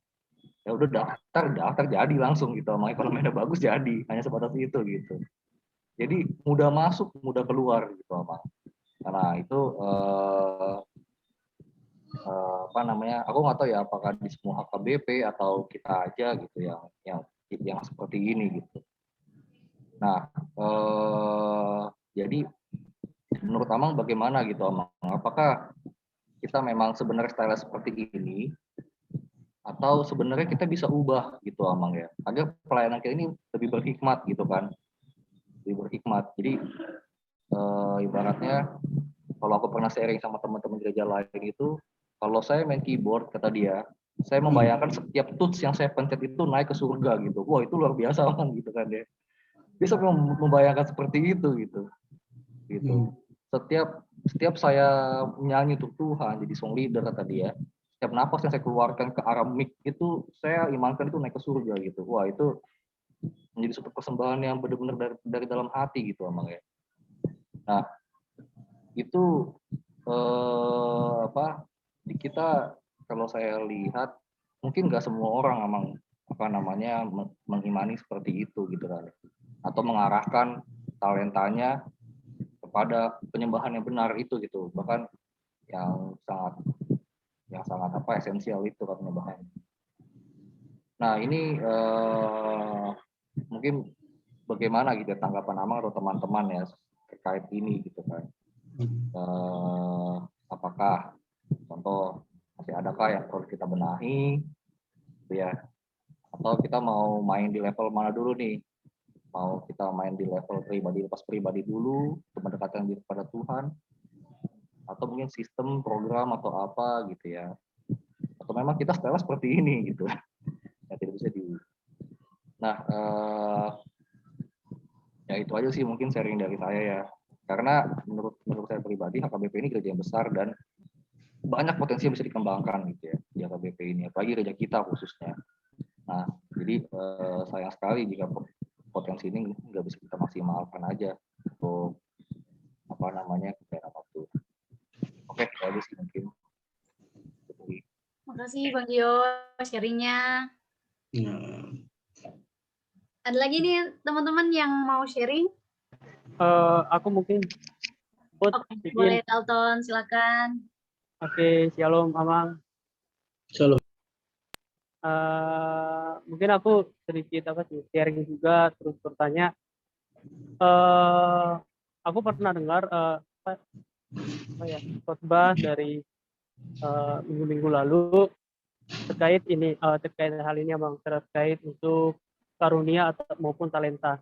ya udah daftar jadi langsung gitu, makanya kalau mainnya bagus jadi, hanya sebatas itu gitu. Jadi mudah masuk mudah keluar gitu Amang. Karena itu aku nggak tahu ya apakah di semua HKBP atau kita aja gitu yang seperti ini gitu. Nah jadi menurut Amang bagaimana gitu Amang? Apakah kita memang sebenarnya style seperti ini atau sebenarnya kita bisa ubah gitu Amang ya, agar pelayanan kita ini lebih berhikmat gitu kan, lebih berhikmat. Jadi ibaratnya kalau aku pernah sharing sama teman-teman gereja lain itu, kalau saya main keyboard kata dia, saya membayangkan setiap touch yang saya pencet itu naik ke surga gitu. Wah itu luar biasa kan gitu kan ya. Dia sampai membayangkan seperti itu gitu. Setiap saya menyanyi untuk Tuhan jadi song leader kata dia, setiap napas yang saya keluarkan ke arah mic itu saya imankan itu naik ke surga gitu. Wah itu menjadi suatu persembahan yang benar-benar dari dalam hati gitu Amang ya. Nah itu di kita kalau saya lihat mungkin nggak semua orang Amang mengimani seperti itu gitu kan, atau mengarahkan talentanya kepada penyembahan yang benar itu gitu, bahkan yang sangat esensial itu kan penyembahan. Nah ini mungkin bagaimana gitu tanggapan Amang atau teman-teman ya terkait ini gitu kan. Apakah contoh masih adakah yang perlu kita benahi gitu ya, atau kita mau main di level mana dulu nih, mau kita main di level lepas pribadi dulu untuk mendekatkan diri kepada Tuhan, atau mungkin sistem program atau apa gitu ya, atau memang kita style seperti ini gitu ya, tidak bisa di. Nah ya itu aja sih mungkin sharing dari saya ya, karena menurut saya pribadi HKBP ini gereja yang besar dan banyak potensi yang bisa dikembangkan gitu ya di HKBP ini, apalagi gereja kita khususnya. Nah jadi sayang sekali jika potensi ini nggak bisa kita maksimalkan aja untuk kepentingan waktu. Oke, itu sih mungkin. Makasih Bang Gio sharingnya. Ada lagi nih teman-teman yang mau sharing? Aku mungkin Put, Oke, bikin. boleh Dalton, silakan. Oke, shalom Amang. Shalom. Mungkin aku sedikit sharing juga, terus bertanya. Aku pernah dengar khotbah dari minggu-minggu lalu terkait hal ini Abang, terkait untuk karunia atau maupun talenta.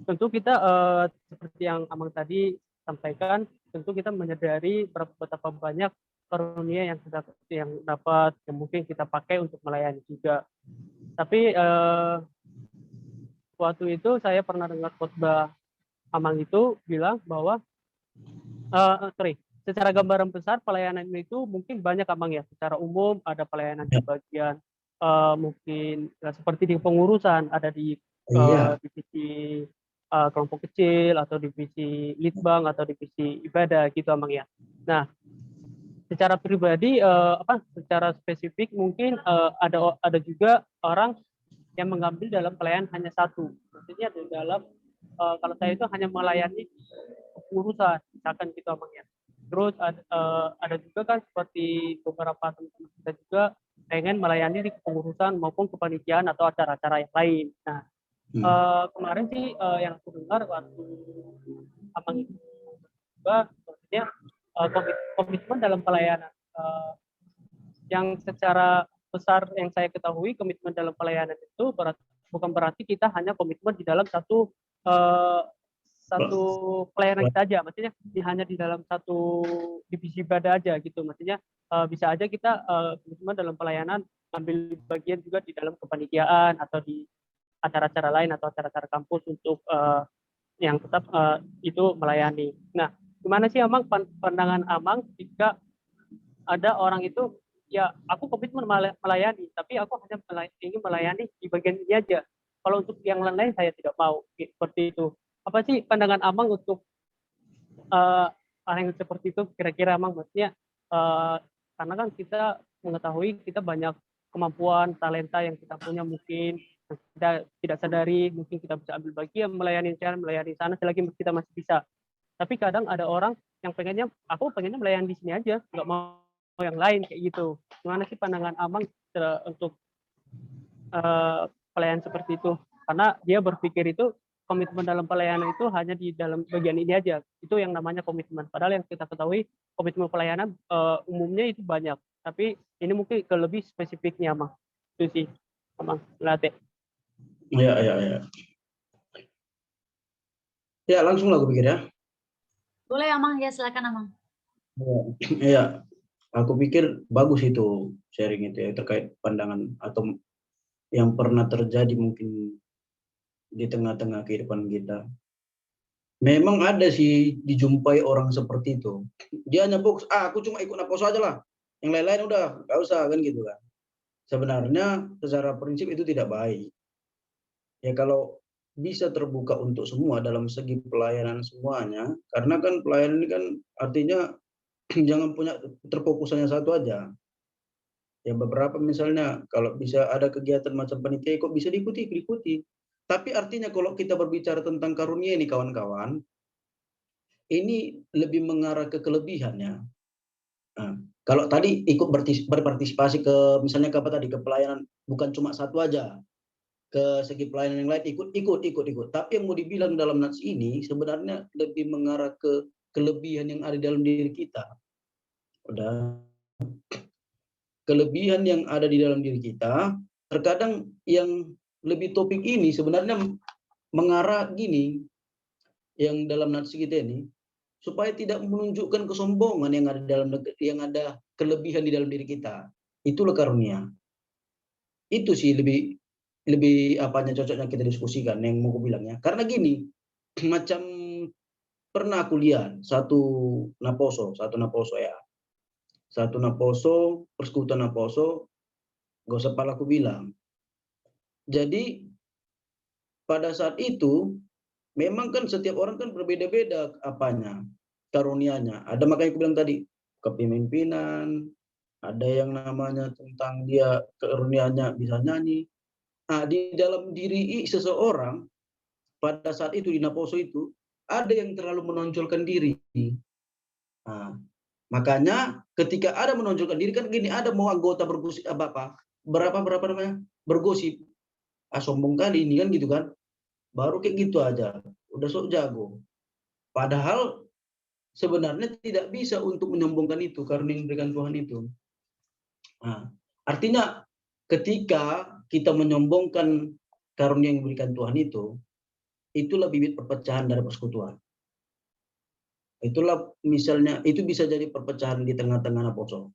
Tentu kita seperti yang Amang tadi sampaikan, tentu kita menyadari betapa banyak karunia yang dapat yang mungkin kita pakai untuk melayani juga. Tapi waktu itu saya pernah dengar khotbah Amang itu bilang bahwa secara gambaran besar pelayanan itu mungkin banyak Amang ya. Secara umum ada pelayanan di bagian mungkin seperti di pengurusan, ada di Iya. divisi kelompok kecil atau divisi litbang atau divisi ibadah gitu Amang ya. Nah, secara pribadi secara spesifik mungkin ada juga orang yang mengambil dalam pelayanan hanya satu. Maksudnya di dalam kalau saya itu hanya melayani urusan, misalkan gitu Abang ya. Terus ada juga kan seperti beberapa teman-teman kita juga pengen melayani di kepengurusan maupun kepanitiaan atau acara-acara yang lain. Nah, kemarin sih yang aku dengar waktu Abang itu juga maksudnya komitmen dalam pelayanan yang secara besar yang saya ketahui komitmen dalam pelayanan itu bukan berarti kita hanya komitmen di dalam satu pelayanan saja, maksudnya hanya di dalam satu divisi ibadah aja gitu, maksudnya bisa aja kita komitmen dalam pelayanan ambil bagian juga di dalam kepanitiaan atau di acara-acara lain atau acara-acara kampus untuk yang tetap itu melayani. Nah, gimana sih Amang pandangan Amang jika ada orang itu ya aku komitmen melayani, tapi aku hanya ingin melayani di bagian ini aja. Kalau untuk yang lain saya tidak mau seperti itu. Apa sih pandangan Amang untuk orang yang seperti itu? Kira-kira Amang maksudnya karena kan kita mengetahui kita banyak kemampuan, talenta yang kita punya mungkin kita tidak sadari, mungkin kita bisa ambil bagian melayani sana selagi kita masih bisa. Tapi kadang ada orang yang aku pengennya melayani di sini aja, nggak mau yang lain kayak gitu. Gimana sih pandangan Amang untuk pelayanan seperti itu? Karena dia berpikir itu komitmen dalam pelayanan itu hanya di dalam bagian ini aja. Itu yang namanya komitmen. Padahal yang kita ketahui komitmen pelayanan umumnya itu banyak. Tapi ini mungkin ke lebih spesifiknya Amang. Itu sih Amang latih. Iya. Ya, langsung lah aku pikir ya. Boleh Amang, ya silakan Amang. Iya, aku pikir bagus itu sharing itu ya terkait pandangan atau yang pernah terjadi mungkin di tengah-tengah kehidupan kita. Memang ada sih dijumpai orang seperti itu. Dia hanya fokus, aku cuma ikut naposo aja lah. Yang lain-lain udah nggak usah kan gitu kan. Sebenarnya secara prinsip itu tidak baik. Ya kalau bisa terbuka untuk semua dalam segi pelayanan semuanya, karena kan pelayanan ini kan artinya jangan punya terfokusannya satu aja. Ya beberapa misalnya kalau bisa ada kegiatan macam panitia kok bisa diikuti. Tapi artinya kalau kita berbicara tentang karunia ini kawan-kawan, ini lebih mengarah ke kelebihannya. Nah, kalau tadi ikut berpartisipasi ke misalnya ke apa tadi ke pelayanan bukan cuma satu aja, ke segi pelayanan yang lain ikut. Tapi yang mau dibilang dalam nats ini sebenarnya lebih mengarah ke kelebihan yang ada di dalam diri kita. Udah. Kelebihan yang ada di dalam diri kita, terkadang yang lebih topik ini sebenarnya mengarah gini, yang dalam nats kita ini, supaya tidak menunjukkan kesombongan yang ada kelebihan di dalam diri kita. Itulah karunia. Itu sih lebih apanya cocoknya kita diskusikan yang mau aku bilangnya. Karena gini, macam pernah aku lihat satu naposo ya. Satu naposo, persekutuan naposo, gak usah pala aku bilang. Jadi pada saat itu memang kan setiap orang kan berbeda-beda apanya karunianya. Ada makanya aku bilang tadi kepemimpinan, ada yang namanya tentang dia karunianya bisa nyanyi. Nah, di dalam diri seseorang pada saat itu di naposo itu ada yang terlalu menonjolkan diri. Nah, makanya ketika ada menonjolkan diri kan gini, ada mau anggota bergosip berapa namanya bergosip, sombong kali ini kan gitu kan, baru kayak gitu aja udah sok jago. Padahal sebenarnya tidak bisa untuk menyombongkan itu karena yang diberikan Tuhan itu. Nah, artinya ketika kita menyombongkan karunia yang diberikan Tuhan itu, itulah bibit perpecahan dari persekutuan. Itulah misalnya, itu bisa jadi perpecahan di tengah-tengah apostol.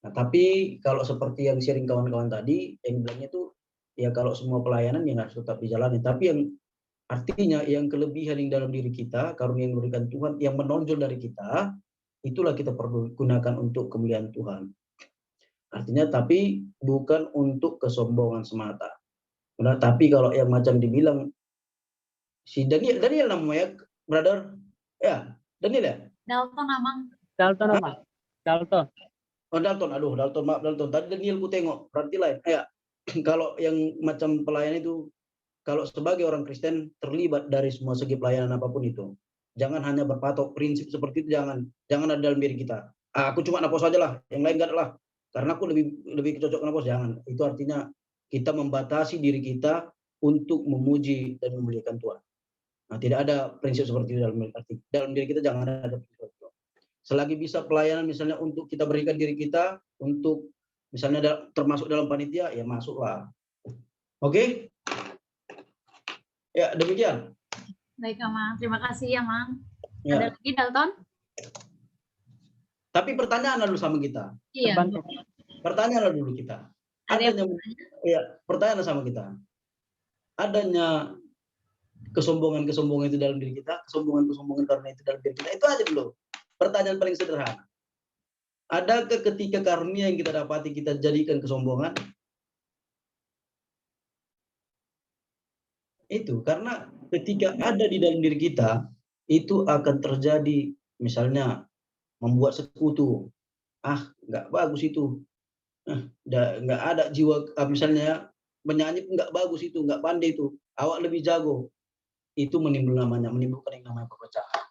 Nah, tapi kalau seperti yang sharing kawan-kawan tadi, yang bilangnya itu, ya kalau semua pelayanan yang harus tetap dijalani. Tapi yang artinya yang kelebihan yang dalam diri kita, karunia yang diberikan Tuhan, yang menonjol dari kita, itulah kita perlu gunakan untuk kemuliaan Tuhan. Artinya tapi bukan untuk kesombongan semata. Nah, tapi kalau yang macam dibilang si Daniel namanya brother ya, Daniel ya? Dalton Amang. Dalton apa? Dalton. Oh Dalton, aduh Dalton, maaf Dalton. Tadi Daniel ku tengok, berarti lain. Ya, kalau yang macam pelayanan itu, kalau sebagai orang Kristen terlibat dari semua segi pelayanan apapun itu, jangan hanya berpatok prinsip seperti itu, jangan ada dalam diri kita. Aku cuma napos saja lah, yang lain enggak ada lah. Karena aku lebih cocok napos, jangan. Itu artinya kita membatasi diri kita untuk memuji dan memuliakan Tuhan. Nah, tidak ada prinsip seperti itu dalam diri kita, jangan ada prinsip seperti itu. Selagi bisa pelayanan misalnya untuk kita berikan diri kita untuk misalnya termasuk dalam panitia, ya masuklah. Oke? Ya, demikian. Baik, Amang. Terima kasih, Amang. Ya. Ada lagi, Dalton? Tapi pertanyaan dulu sama kita. Iya. Pertanyaan dulu kita. Pertanyaan sama kita. Adanya kesombongan itu dalam diri kita, kesombongan karena itu dalam diri kita. Itu aja dulu. Pertanyaan paling sederhana. Adakah ketika karunia yang kita dapati kita jadikan kesombongan? Itu karena ketika ada di dalam diri kita, itu akan terjadi misalnya membuat sekutu. Nggak bagus itu. Nggak ada jiwa, misalnya menyanyi nggak bagus itu, nggak pandai itu. Awak lebih jago. Itu menimbulkan yang namanya perpecahan.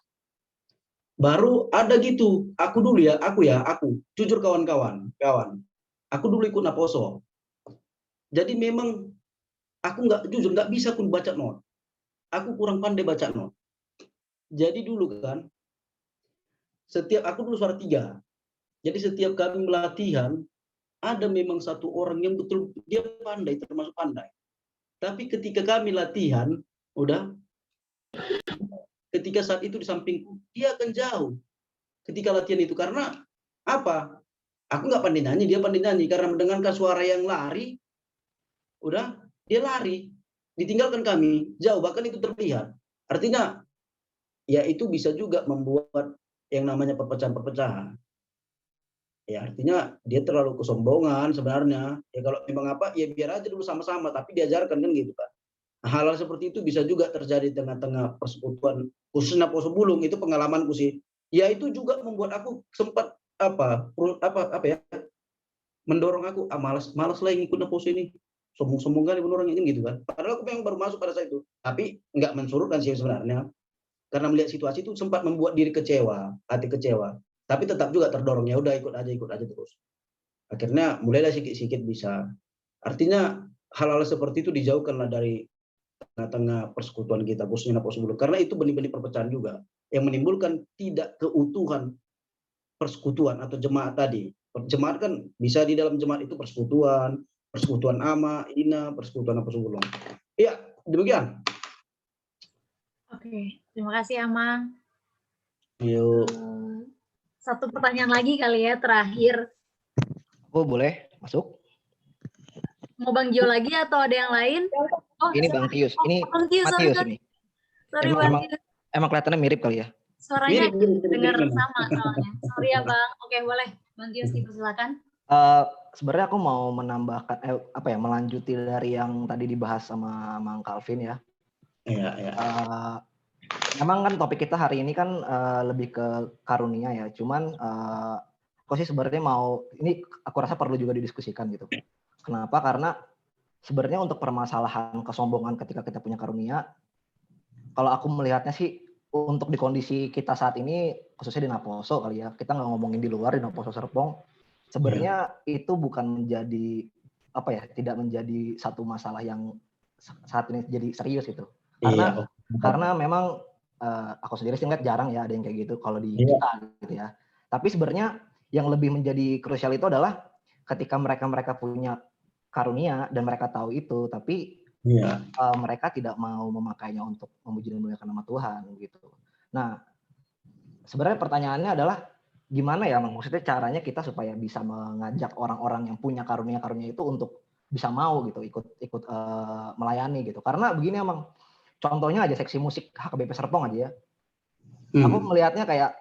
Baru ada gitu. Aku jujur kawan. Aku dulu ikut Naposo. Jadi memang aku nggak bisa pun baca not. Aku kurang pandai baca not. Jadi dulu kan, aku dulu suara 3. Jadi setiap kami melatihan, ada memang satu orang yang betul dia pandai, termasuk pandai. Tapi ketika kami latihan, ketika saat itu di sampingku, dia akan jauh. Ketika latihan itu, karena apa? Aku nggak pandai nyanyi, dia pandai nyanyi. Karena mendengarkan suara yang lari, dia lari. Ditinggalkan kami, jauh, bahkan itu terlihat. Artinya, ya itu bisa juga membuat yang namanya perpecahan-perpecahan. Ya artinya dia terlalu kesombongan sebenarnya. Ya kalau memang ya biar aja dulu sama-sama, tapi diajarkan kan gitu kan. Nah, hal-hal seperti itu bisa juga terjadi tengah-tengah persekutuan, khususnya Poso Bulung. Itu pengalamanku sih. Ya itu juga membuat aku sempat mendorong aku, malas lah yang ikut Poso ini. Sombong-sombong kali orang ini gitu kan. Padahal aku memang baru masuk pada saat itu. Tapi nggak mensurutkan sih sebenarnya. Karena melihat situasi itu sempat membuat diri kecewa, hati kecewa. Tapi tetap juga terdorong, ya udah ikut aja terus. Akhirnya mulailah sikit-sikit bisa. Artinya hal-hal seperti itu dijauhkanlah dari tengah-tengah persekutuan kita, khususnya Poso Bulung. Karena itu benih-benih perpecahan juga yang menimbulkan tidak keutuhan persekutuan atau jemaat tadi. Jemaat kan bisa di dalam jemaat itu persekutuan ama, ina, persekutuan Poso Bulung. Iya, demikian. Oke, terima kasih Amang. Yuk. Satu pertanyaan lagi kali ya, terakhir. Oh, boleh masuk? Mau Bang Gio lagi atau ada yang lain? Oh, ini Bang Tius. Ini Bang Tius, Matius sorry. ini. Sorry, Bang Tius. Emang kelihatannya mirip kali ya? Suaranya dengar sama soalnya. Sorry ya Bang. Oke, boleh. Bang Tius, dipersilakan. Sebenarnya aku mau menambahkan melanjuti dari yang tadi dibahas sama Mang Calvin ya. Iya. Memang kan topik kita hari ini kan lebih ke karunia ya. Cuman aku sih sebenarnya ini aku rasa perlu juga didiskusikan gitu. Kenapa? Karena sebenarnya untuk permasalahan kesombongan ketika kita punya karunia, kalau aku melihatnya sih untuk di kondisi kita saat ini, khususnya di Naposo kali ya, kita nggak ngomongin di luar, di Naposo Serpong, sebenarnya itu bukan menjadi apa ya, tidak menjadi satu masalah yang saat ini jadi serius itu. Karena memang aku sendiri sih ngeliat jarang ya ada yang kayak gitu kalau di kita gitu ya. Tapi sebenarnya yang lebih menjadi krusial itu adalah ketika mereka punya karunia dan mereka tahu itu, tapi mereka tidak mau memakainya untuk memuji dan memuliakan nama Tuhan gitu. Nah, sebenarnya pertanyaannya adalah gimana ya, maksudnya caranya kita supaya bisa mengajak orang-orang yang punya karunia-karunia itu untuk bisa mau gitu ikut melayani gitu. Karena begini emang, contohnya aja seksi musik HKBP Serpong aja ya. Aku melihatnya kayak,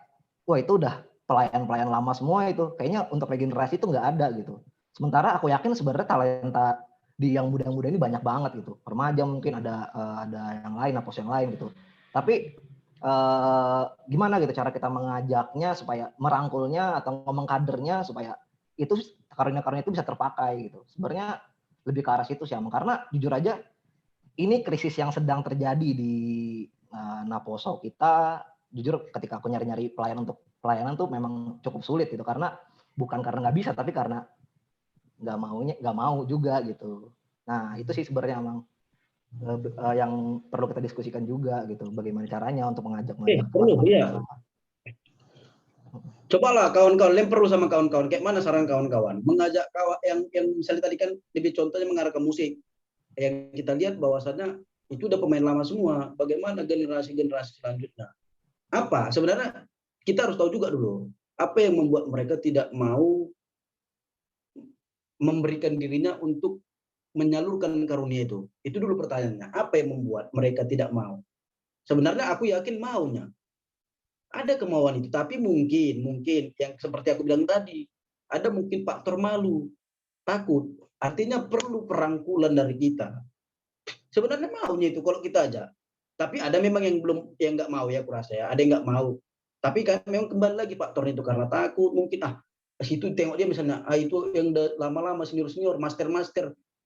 wah itu udah pelayan-pelayan lama semua itu. Kayaknya untuk regenerasi itu nggak ada gitu. Sementara aku yakin sebenarnya talenta di yang muda-muda ini banyak banget gitu. Remaja mungkin ada yang lain, Apos yang lain gitu. Tapi gimana gitu cara kita mengajaknya supaya merangkulnya atau ngomong kadernya supaya itu karunia-karunia itu bisa terpakai gitu. Sebenarnya lebih ke arah situ sih, karena jujur aja ini krisis yang sedang terjadi di Naposo kita. Jujur ketika aku nyari-nyari pelayanan tuh memang cukup sulit gitu, karena bukan karena nggak bisa, tapi karena nggak mau juga gitu. Nah itu sih sebenarnya emang yang perlu kita diskusikan juga gitu, bagaimana caranya untuk mengajak perlu ya. Cobalah kawan-kawan, lempar sama kawan-kawan, kayak mana saran kawan-kawan mengajak kawan yang misalnya tadi kan lebih contohnya mengarah ke musik, yang kita lihat bahwasannya itu udah pemain lama semua. Bagaimana generasi-generasi selanjutnya? Apa sebenarnya kita harus tahu juga dulu apa yang membuat mereka tidak mau memberikan dirinya untuk menyalurkan karunia itu. Itu dulu pertanyaannya. Apa yang membuat mereka tidak mau? Sebenarnya aku yakin maunya. Ada kemauan itu, tapi mungkin yang seperti aku bilang tadi, ada mungkin faktor malu, takut. Artinya perlu perangkulan dari kita. Sebenarnya maunya itu kalau kita aja. Tapi ada memang yang nggak mau ya, aku rasa ya. Ada yang nggak mau. Tapi kan memang kembali lagi faktornya itu karena takut, mungkin situ tengok dia misalnya itu yang lama-lama senior master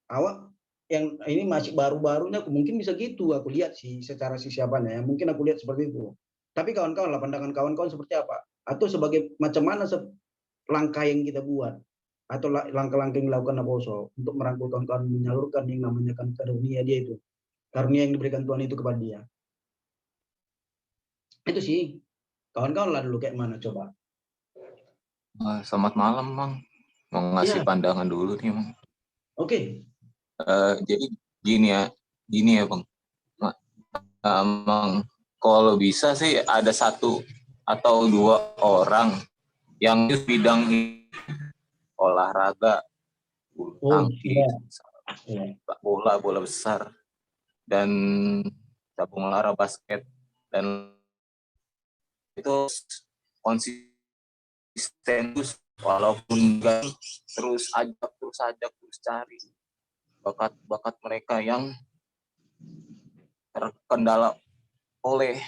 awak yang ini masih baru-barunya aku mungkin bisa gitu, aku lihat sih secara siapanya ya, mungkin aku lihat seperti itu. Tapi kawan-kawan lah, pandangan kawan-kawan seperti apa, atau sebagai macam mana langkah yang kita buat atau langkah-langkah yang dilakukan Naposo untuk merangkul kawan-kawan menyalurkan yang namanya kan karunia dia itu, karunia yang diberikan Tuhan itu kepada dia. Itu sih kawan-kawan lah dulu kayak mana coba. Selamat malam, Mang. Mau ngasih pandangan dulu nih, Mang. Oke. Jadi gini ya, Bang. Mang, kalau bisa sih ada 1 atau 2 orang yang di bidang olahraga, bulu tangkis, bola besar, dan cabang olahraga basket, dan itu konsisten walaupun enggak, terus cari bakat mereka yang terkendala oleh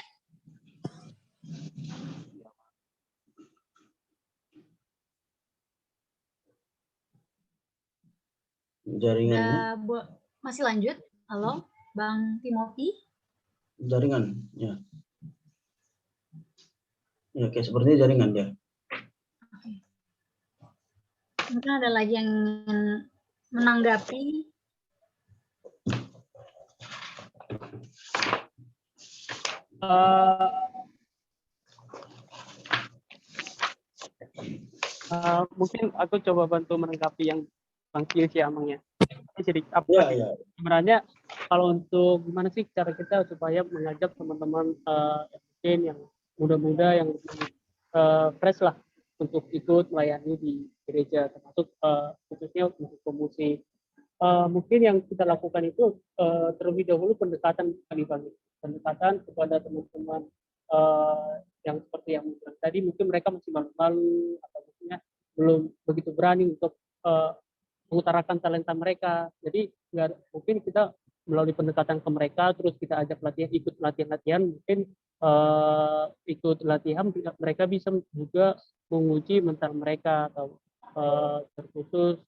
jaringannya. Masih lanjut? Halo, Bang Timothy? Jaringan, ya. Ya, kayak sepertinya jaringan ya. Oke. Mungkin ada lagi yang ingin menanggapi. Mungkin aku coba bantu menanggapi yang Bang Kius ya, Mang ya. Jadi sebenarnya kalau untuk gimana sih cara kita supaya mengajak teman-teman mungkin yang muda-muda yang fresh lah untuk ikut melayani di gereja, termasuk khususnya untuk musik. Mungkin yang kita lakukan itu terlebih dahulu pendekatan kepada teman-teman yang seperti yang bilang tadi, mungkin mereka masih malu-malu atau mungkin belum begitu berani untuk mengutarakan talenta mereka. Jadi mungkin kita melalui pendekatan ke mereka, terus kita ajak ikut latihan, mungkin ikut latihan mereka bisa juga menguji mental mereka, atau terkhusus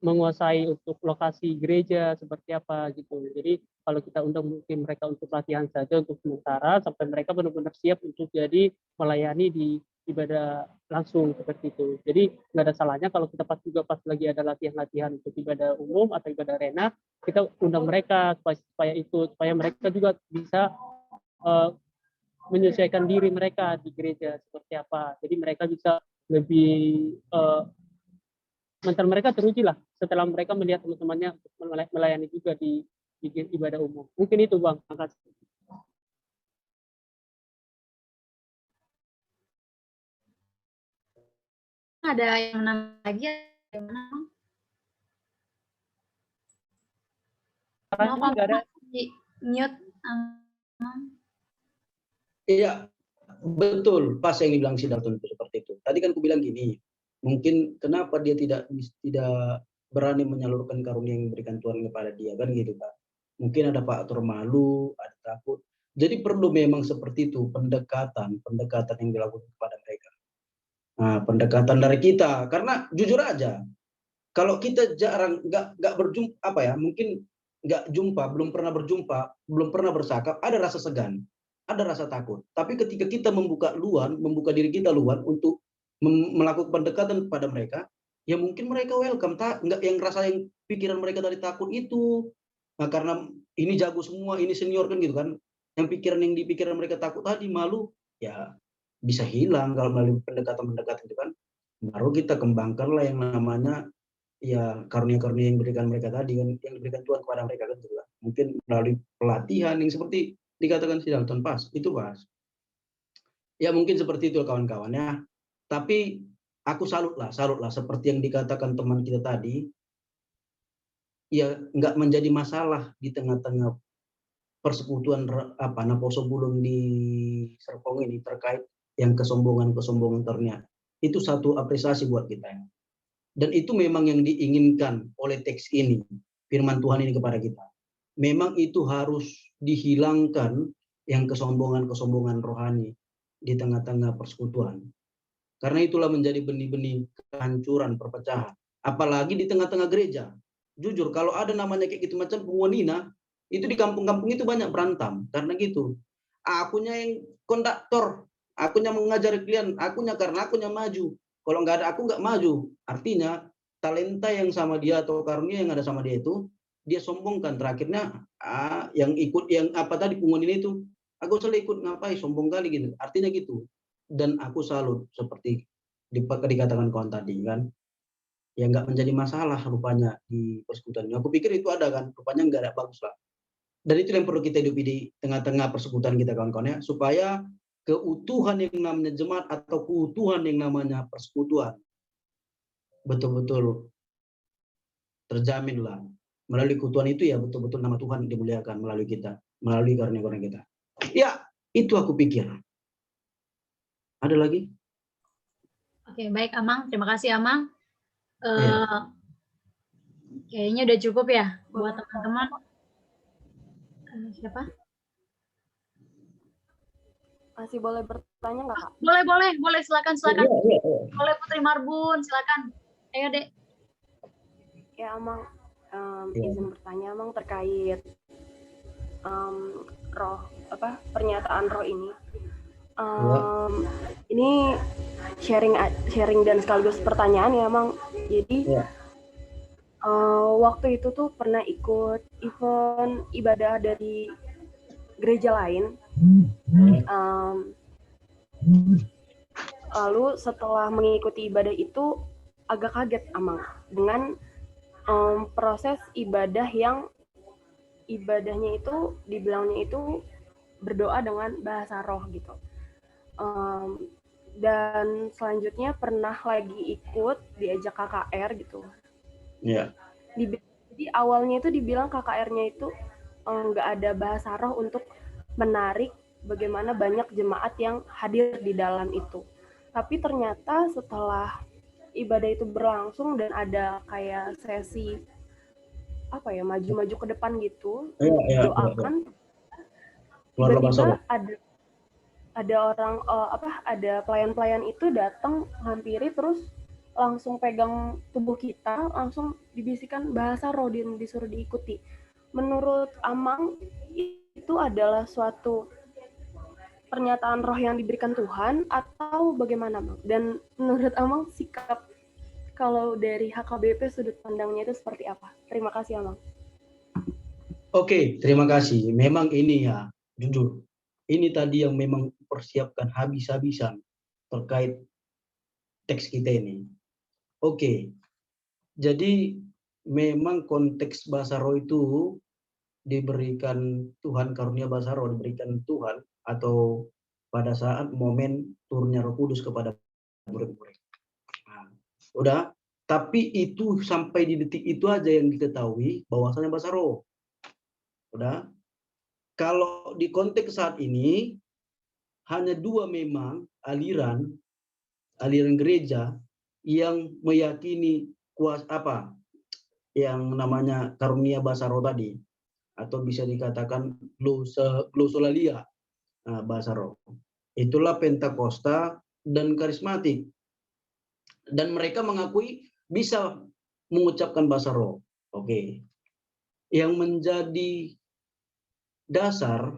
menguasai untuk lokasi gereja seperti apa gitu. Jadi kalau kita undang mungkin mereka untuk latihan saja untuk sementara sampai mereka benar-benar siap untuk jadi melayani di ibadah langsung seperti itu. Jadi nggak ada salahnya kalau kita pas lagi ada latihan-latihan untuk ibadah umum atau ibadah arena, kita undang mereka supaya mereka juga bisa menyesuaikan diri mereka di gereja seperti apa. Jadi mereka bisa lebih mental mereka teruji lah setelah mereka melihat teman-temannya melayani juga di ibadah umum. Mungkin itu Bang. Makasih. Ada yang menambah lagi? Gimana? Maaf, Nggak ada. di mute. Iya, betul. Pas yang dibilang si Dalton itu seperti itu. Tadi kan aku bilang gini, mungkin kenapa dia tidak berani menyalurkan karunia yang diberikan Tuhan kepada dia, kan gitu Pak. Mungkin ada faktor malu, ada takut. Jadi perlu memang seperti itu, pendekatan yang dilakukan kepada mereka. Nah, pendekatan dari kita, karena jujur aja, kalau kita jarang nggak berjumpa, apa ya, mungkin nggak jumpa, belum pernah berjumpa, belum pernah bersakap, ada rasa segan, ada rasa takut. Tapi ketika kita membuka diri kita luar untuk melakukan pendekatan kepada mereka, ya mungkin mereka welcome, nggak yang rasa yang pikiran mereka dari takut itu. Nah, karena ini jago semua, ini senior kan gitu kan, yang di pikiran mereka takut tadi, malu, ya bisa hilang kalau melalui pendekatan itu kan. Baru kita kembangkanlah yang namanya ya karunia-karunia yang diberikan mereka tadi kan, yang diberikan Tuhan kepada mereka kan juga. Mungkin melalui pelatihan yang seperti dikatakan si Dalton pas, itu pas. Ya mungkin seperti itu kawan-kawan ya. Tapi aku salut lah seperti yang dikatakan teman kita tadi, ya nggak menjadi masalah di tengah-tengah persekutuan Naposo Bulung di Serpong ini terkait yang kesombongan ternyata. Itu satu apresiasi buat kita ya. Dan itu memang yang diinginkan oleh teks ini, firman Tuhan ini kepada kita. Memang itu harus dihilangkan yang kesombongan rohani di tengah-tengah persekutuan. Karena itulah menjadi benih-benih kehancuran, perpecahan. Apalagi di tengah-tengah gereja. Jujur, kalau ada namanya kayak gitu macam pengonina, itu di kampung-kampung itu banyak berantem. Karena gitu. Akunya yang konduktor, akunya mengajari klien, karena akunya maju. Kalau nggak ada aku nggak maju. Artinya talenta yang sama dia atau karunia yang ada sama dia itu dia sombongkan. Terakhirnya yang ikut yang apa tadi penghuni itu, aku selalu ikut ngapain sombong kali gitu. Artinya gitu. Dan aku salut seperti dikatakan kawan tadi kan. Ya nggak menjadi masalah rupanya di persekutuan. Aku pikir itu ada kan, rupanya nggak ada, bagus lah. Dan itu yang perlu kita hidupi di tengah-tengah persekutuan kita kawan-kawan ya, supaya keutuhan yang namanya jemaat atau keutuhan yang namanya persekutuan betul-betul terjamin lah. Melalui keutuhan itu ya betul-betul nama Tuhan dimuliakan melalui kita, melalui karunia-karunia kita. Ya, itu aku pikir. Ada lagi? Oke, baik Amang. Terima kasih Amang. Ya. Kayaknya udah cukup ya buat teman-teman. Siapa? Masih boleh bertanya nggak, Kak? Boleh, silakan. Ya. Boleh Putri Marbun, silakan. Ayo, Dek. Ya, Amang, izin bertanya, Amang, terkait pernyataan roh ini. Ini sharing dan sekaligus pertanyaan ya, Amang. Jadi waktu itu tuh pernah ikut event ibadah dari gereja lain. Lalu setelah mengikuti ibadah itu agak kaget Amang dengan proses ibadah yang ibadahnya itu dibilangnya itu berdoa dengan bahasa roh gitu. Dan selanjutnya pernah lagi ikut diajak KKR gitu. Iya. Jadi awalnya itu dibilang KKR-nya itu nggak ada bahasa roh untuk menarik bagaimana banyak jemaat yang hadir di dalam itu. Tapi ternyata setelah ibadah itu berlangsung dan ada kayak sesi maju-maju ke depan gitu, doakan. Tiba-tiba ada orang ada pelayan-pelayan itu datang hampiri terus langsung pegang tubuh kita, langsung dibisikkan bahasa roh dan disuruh diikuti. Menurut Amang, itu adalah suatu pernyataan roh yang diberikan Tuhan atau bagaimana, Bang? Dan menurut Amang, sikap kalau dari HKBP sudut pandangnya itu seperti apa? Terima kasih, Amang. Oke, terima kasih. Memang ini ya, jujur. Ini tadi yang memang persiapkan habis-habisan terkait teks kita ini. Oke, jadi memang konteks bahasa roh itu diberikan Tuhan, karunia bahasa roh diberikan Tuhan atau pada saat momen turunnya Roh Kudus kepada murid-murid. Nah, udah, tapi itu sampai di detik itu aja yang diketahui bahwasanya bahasa roh. Udah. Kalau di konteks saat ini hanya dua memang aliran gereja yang meyakini kuasa apa yang namanya karunia bahasa roh tadi, atau bisa dikatakan glosolalia bahasa roh. Itulah Pentakosta dan karismatik. Dan mereka mengakui bisa mengucapkan bahasa roh. Oke. Yang menjadi dasar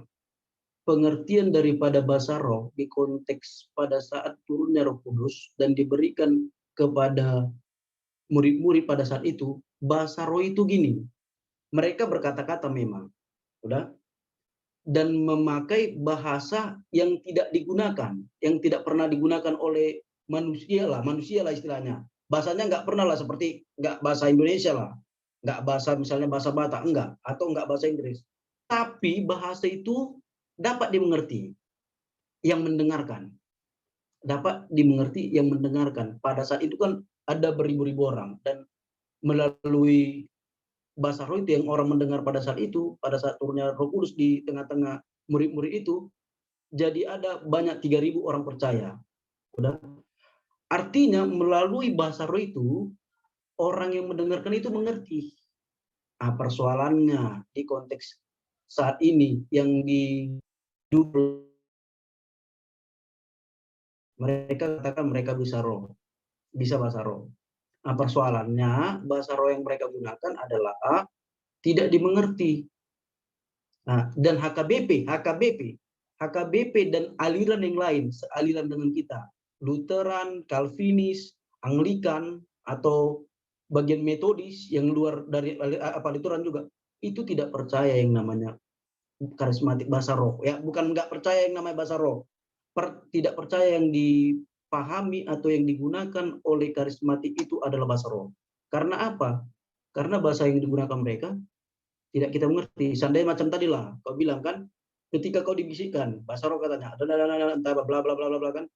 pengertian daripada bahasa roh di konteks pada saat turunnya Roh Kudus dan diberikan kepada murid-murid pada saat itu, bahasa roh itu gini. Mereka berkata-kata memang, udah, dan memakai bahasa yang tidak digunakan, yang tidak pernah digunakan oleh manusia lah istilahnya. Bahasanya nggak pernah lah seperti nggak bahasa Indonesia lah, nggak bahasa misalnya bahasa Batak enggak, atau nggak bahasa Inggris. Tapi bahasa itu dapat dimengerti yang mendengarkan. Dapat dimengerti yang mendengarkan. Pada saat itu kan ada beribu-ribu orang dan melalui bahasa roh itu yang orang mendengar pada saat itu, pada saat turunnya Roh Kudus di tengah-tengah murid-murid itu, jadi ada banyak 3.000 orang percaya. Udah. Artinya melalui bahasa roh itu orang yang mendengarkan itu mengerti. Persoalannya di konteks saat ini yang diduduk mereka katakan mereka bisa bahasa roh. Persoalannya bahasa roh yang mereka gunakan adalah tidak dimengerti. Dan HKBP dan aliran yang lain, sealiran dengan kita, Lutheran, Calvinis, Anglikan, atau bagian Metodis yang luar dari Lutheran juga, itu tidak percaya yang namanya karismatik bahasa roh. Ya, bukan nggak percaya yang namanya bahasa roh. Tidak percaya yang dipahami atau yang digunakan oleh karismatik itu adalah bahasa roh. Karena apa? Karena bahasa yang digunakan mereka tidak kita mengerti. Seandainya macam tadi lah, kau bilang kan, ketika kau dibisikkan, bahasa roh katanya, entah bla bla bla bla kan.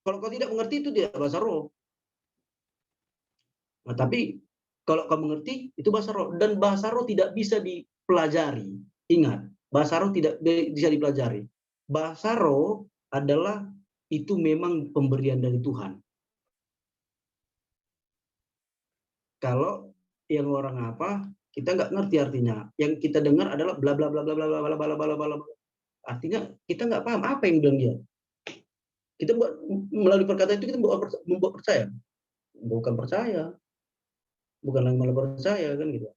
Kalau kau tidak mengerti itu dia bahasa roh. Nah, tapi kalau kau mengerti itu bahasa roh, dan bahasa roh tidak bisa dipelajari. Ingat, bahasa roh tidak bisa dipelajari. Bahasa roh adalah itu memang pemberian dari Tuhan. Kalau yang orang apa, kita nggak ngerti artinya. Yang kita dengar adalah bla bla bla bla bla bla bla bla bla. Artinya kita nggak paham apa yang bilang dia. Kita melalui perkataan itu kita membuat percaya, bukan percaya, bukan lagi malah percaya kan gitu.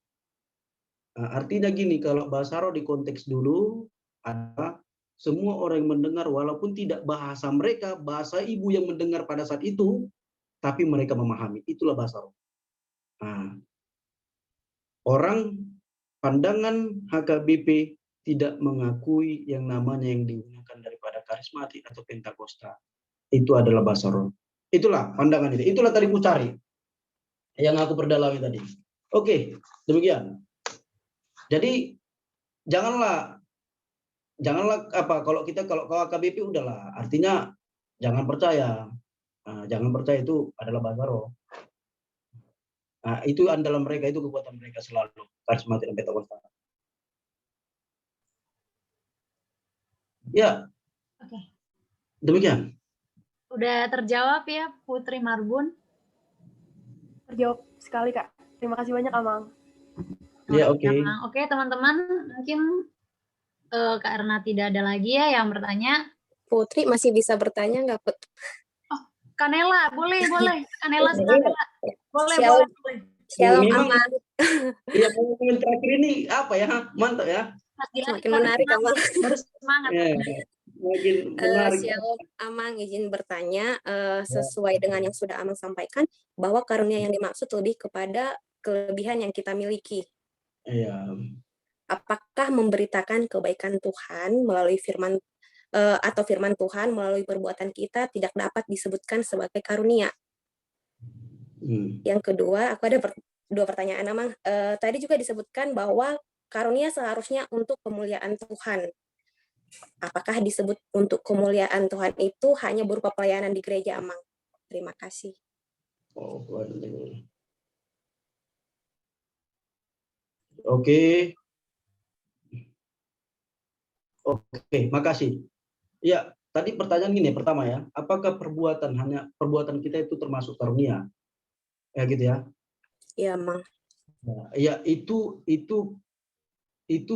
Artinya gini, kalau bahasa roh di konteks dulu adalah semua orang yang mendengar walaupun tidak bahasa mereka, bahasa ibu yang mendengar pada saat itu, tapi mereka memahami. Itulah bahasa roh. Orang pandangan HKBP tidak mengakui yang namanya yang digunakan daripada karismatik atau Pentakosta. Itu adalah bahasa roh. Itulah pandangan itu. Itulah tadi ku cari. Yang aku perdalami tadi. Oke, demikian. Jadi janganlah kalau HKBP udahlah. Artinya jangan percaya. Jangan percaya itu adalah bahasa roh. Itu andalan mereka, itu kekuatan mereka selalu. Karismatik dan Pentakosta. Ya. Oke. Demikian. Udah terjawab ya, Putri Marbun? Terjawab sekali, Kak. Terima kasih banyak, Amang. Ya, oke. Oke, teman-teman, mungkin karena tidak ada lagi ya yang bertanya. Putri masih bisa bertanya nggak, Put? Oh, Kanela, boleh. Kanela, boleh. Shalom Memang Amang, ya momen terakhir ini apa ya? Mantap ya. Mas Dilan, semakin menarik Amang. harus semangat. Ya, makin menarik. Shalom Amang, izin bertanya sesuai dengan yang sudah Amang sampaikan bahwa karunia yang dimaksud lebih kepada kelebihan yang kita miliki. Iya. Apakah memberitakan kebaikan Tuhan melalui firman atau firman Tuhan melalui perbuatan kita tidak dapat disebutkan sebagai karunia? Yang kedua, aku ada dua pertanyaan Amang. Tadi juga disebutkan bahwa karunia seharusnya untuk kemuliaan Tuhan. Apakah disebut untuk kemuliaan Tuhan itu hanya berupa pelayanan di gereja Amang? Terima kasih. Oke, makasih. Ya, tadi pertanyaan gini pertama ya, apakah perbuatan kita itu termasuk karunia? Ya gitu ya. Iya, Mang. Ya, itu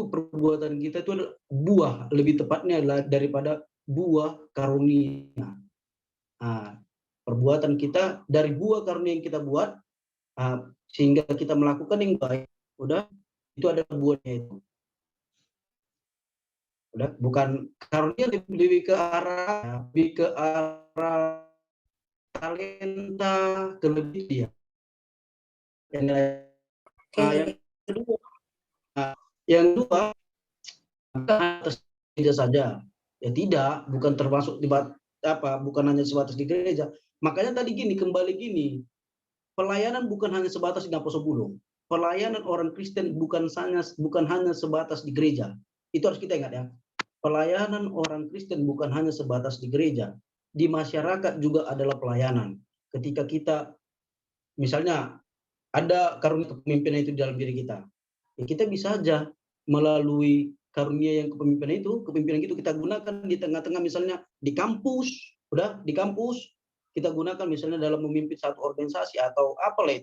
perbuatan kita itu adalah buah, lebih tepatnya adalah daripada buah karunia. Nah, perbuatan kita dari buah karunia yang kita buat, sehingga kita melakukan yang baik, udah itu ada buahnya itu. Udah, bukan karunia lebih ke arah talenta, kelebihan. Yang kedua, atas gereja saja. Ya tidak, bukan termasuk bukan hanya sebatas di gereja. Makanya tadi kembali gini. Pelayanan bukan hanya sebatas di Naposo Bulung. Pelayanan orang Kristen bukan hanya sebatas di gereja. Itu harus kita ingat ya. Pelayanan orang Kristen bukan hanya sebatas di gereja. Di masyarakat juga adalah pelayanan. Ketika kita misalnya ada karunia kepemimpinan itu di dalam diri kita, ya kita bisa saja melalui karunia yang kepemimpinan itu kita gunakan di tengah-tengah, misalnya di kampus, kita gunakan misalnya dalam memimpin satu organisasi atau apalah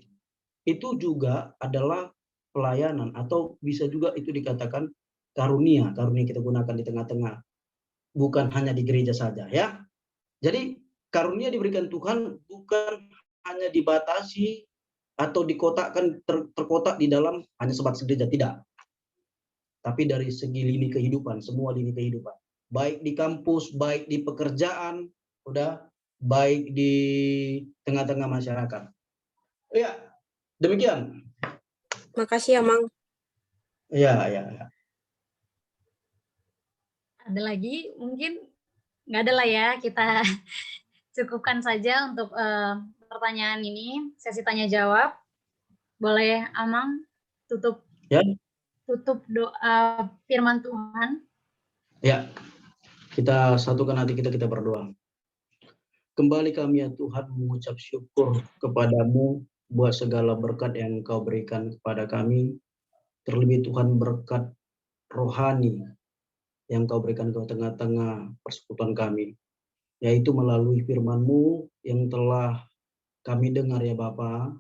itu juga adalah pelayanan, atau bisa juga itu dikatakan karunia kita gunakan di tengah-tengah, bukan hanya di gereja saja ya. Jadi karunia diberikan Tuhan bukan hanya dibatasi atau dikotakkan terkotak di dalam hanya sebatas gereja, tidak. Tapi dari segi lini kehidupan, semua lini kehidupan, baik di kampus, baik di pekerjaan, baik di tengah-tengah masyarakat. Ya, demikian. Makasih ya, Mang. Ya. Ada lagi? Mungkin nggak ada lah ya, kita cukupkan saja untuk pertanyaan ini, sesi tanya jawab. Boleh Amang tutup doa firman Tuhan. Ya, kita satukan hati kita berdoa. Kembali kami ya Tuhan mengucap syukur kepadamu buat segala berkat yang Engkau berikan kepada kami. Terlebih Tuhan berkat rohani yang Engkau berikan ke tengah-tengah persekutuan kami, yaitu melalui firman-Mu yang telah kami dengar ya Bapa,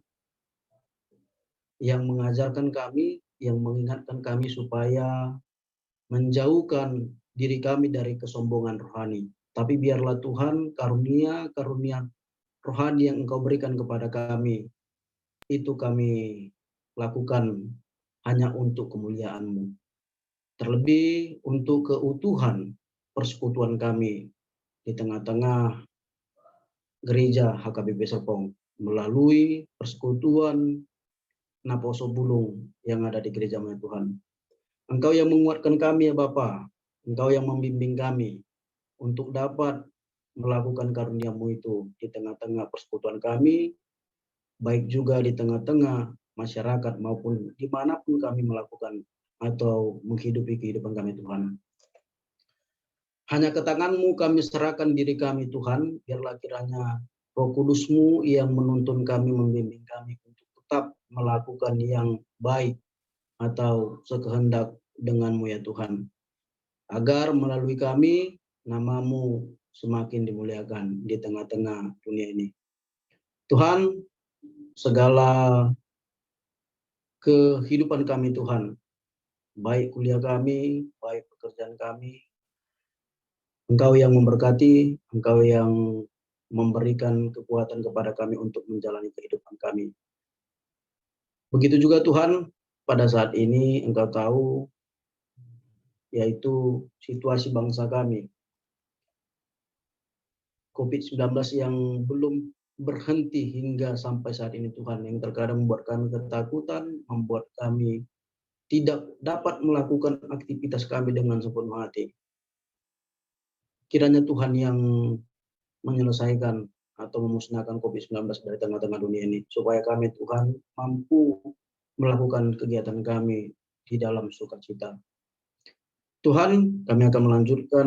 yang mengajarkan kami, yang mengingatkan kami supaya menjauhkan diri kami dari kesombongan rohani. Tapi biarlah Tuhan karunia rohani yang Engkau berikan kepada kami, itu kami lakukan hanya untuk kemuliaan-Mu. Terlebih untuk keutuhan persekutuan kami di tengah-tengah gereja HKBP Serpong, melalui persekutuan Naposo Bulung yang ada di gereja Tuhan. Engkau yang menguatkan kami ya Bapa, Engkau yang membimbing kami untuk dapat melakukan karunia-Mu itu di tengah-tengah persekutuan kami, baik juga di tengah-tengah masyarakat maupun dimanapun kami melakukan atau menghidupi kehidupan kami Tuhan. Hanya ke tangan-Mu kami serahkan diri kami Tuhan, biarlah kiranya Roh Kudus-Mu yang menuntun kami, membimbing kami untuk tetap melakukan yang baik atau sekehendak dengan-Mu ya Tuhan. Agar melalui kami, nama-Mu semakin dimuliakan di tengah-tengah dunia ini. Tuhan, segala kehidupan kami Tuhan, baik kuliah kami, baik pekerjaan kami, Engkau yang memberkati, Engkau yang memberikan kekuatan kepada kami untuk menjalani kehidupan kami. Begitu juga Tuhan, pada saat ini Engkau tahu, yaitu situasi bangsa kami. COVID-19 yang belum berhenti hingga sampai saat ini Tuhan, yang terkadang membuat kami ketakutan, membuat kami tidak dapat melakukan aktivitas kami dengan sepenuh hati. Kiranya Tuhan yang menyelesaikan atau memusnahkan COVID-19 dari tengah-tengah dunia ini, supaya kami Tuhan mampu melakukan kegiatan kami di dalam sukacita. Tuhan, kami akan melanjutkan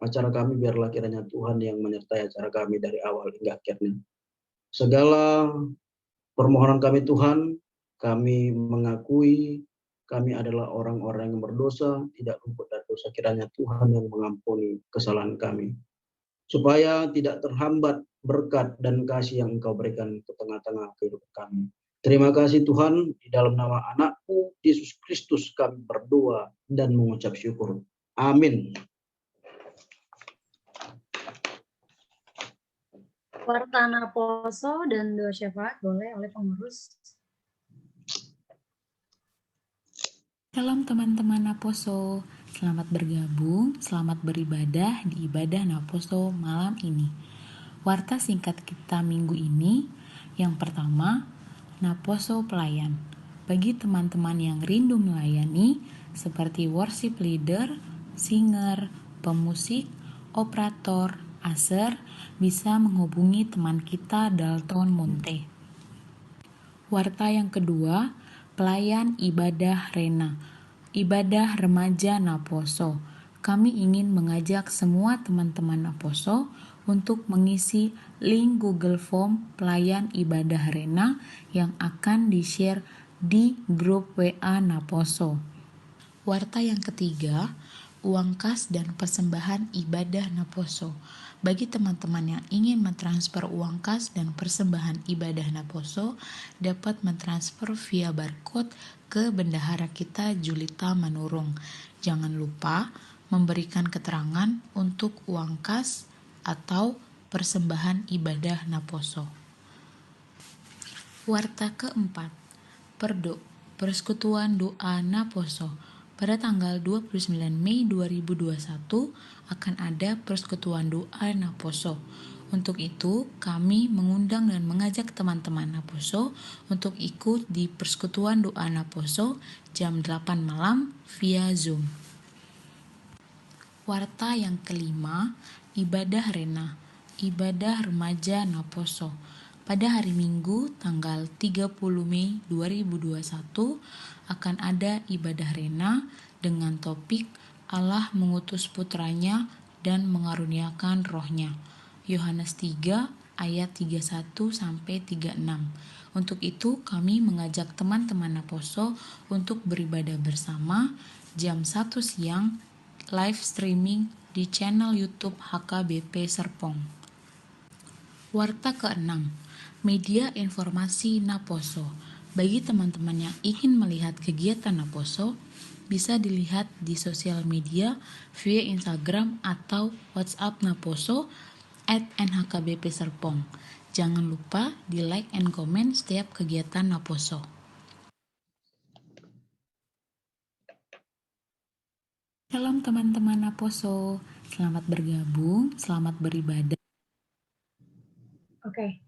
acara kami, biarlah kiranya Tuhan yang menyertai acara kami dari awal hingga akhirnya. Segala permohonan kami Tuhan, kami mengakui kami adalah orang-orang yang berdosa, tidak luput dari dosa. Kiranya Tuhan yang mengampuni kesalahan kami, supaya tidak terhambat berkat dan kasih yang Engkau berikan ke tengah-tengah kehidupan kami. Terima kasih Tuhan, di dalam nama anakmu Yesus Kristus kami berdoa dan mengucap syukur. Amin. Warta Naposo dan doa syafaat boleh oleh pengurus. Shalom teman-teman Naposo, selamat bergabung, selamat beribadah di ibadah Naposo malam ini. Warta singkat kita minggu ini, yang pertama, Naposo pelayan. Bagi teman-teman yang rindu melayani, seperti worship leader, singer, pemusik, operator, aser, bisa menghubungi teman kita Dalton Monte. Warta yang kedua, pelayan ibadah Rena, ibadah remaja Naposo. Kami ingin mengajak semua teman-teman Naposo untuk mengisi link Google Form pelayan ibadah Rena yang akan di-share di grup WA Naposo. Warta yang ketiga, uang kas dan persembahan ibadah Naposo. Bagi teman-teman yang ingin mentransfer uang kas dan persembahan ibadah Naposo, dapat mentransfer via barcode ke bendahara kita Julita Manurung. Jangan lupa memberikan keterangan untuk uang kas atau persembahan ibadah Naposo. Warta keempat, Persekutuan Doa Naposo. Pada tanggal 29 Mei 2021 akan ada Persekutuan Doa Naposo. Untuk itu, kami mengundang dan mengajak teman-teman Naposo untuk ikut di Persekutuan Doa Naposo jam 8 malam via Zoom. Warta yang kelima, ibadah Rena, ibadah remaja Naposo. Pada hari Minggu tanggal 30 Mei 2021 akan ada ibadah Rena dengan topik Allah mengutus putranya dan mengaruniakan rohnya. Yohanes 3 ayat 31 sampai 36. Untuk itu kami mengajak teman-teman Naposo untuk beribadah bersama jam 1 siang live streaming di channel YouTube HKBP Serpong. Warta ke-6, media informasi Naposo. Bagi teman-teman yang ingin melihat kegiatan Naposo, bisa dilihat di sosial media via Instagram atau WhatsApp Naposo @nhkbp Serpong. Jangan lupa di like and comment setiap kegiatan Naposo. Salam teman-teman Naposo, selamat bergabung, selamat beribadah. Oke.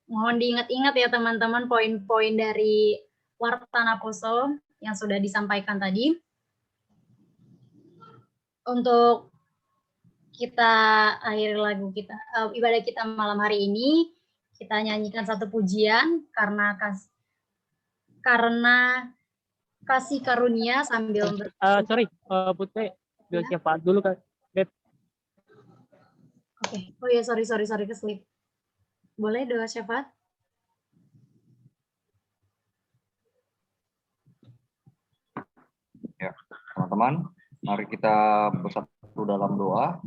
Mohon diingat-ingat ya teman-teman poin-poin dari Warta Naposo yang sudah disampaikan tadi. Untuk kita akhiri lagu kita, ibadah kita malam hari ini, kita nyanyikan satu pujian karena kasih karunia sambil Putri, doa syafaat dulu kan. Oke. Oh ya, sorry keslip. Boleh doa syafaat? Ya, teman-teman, mari kita bersatu dalam doa.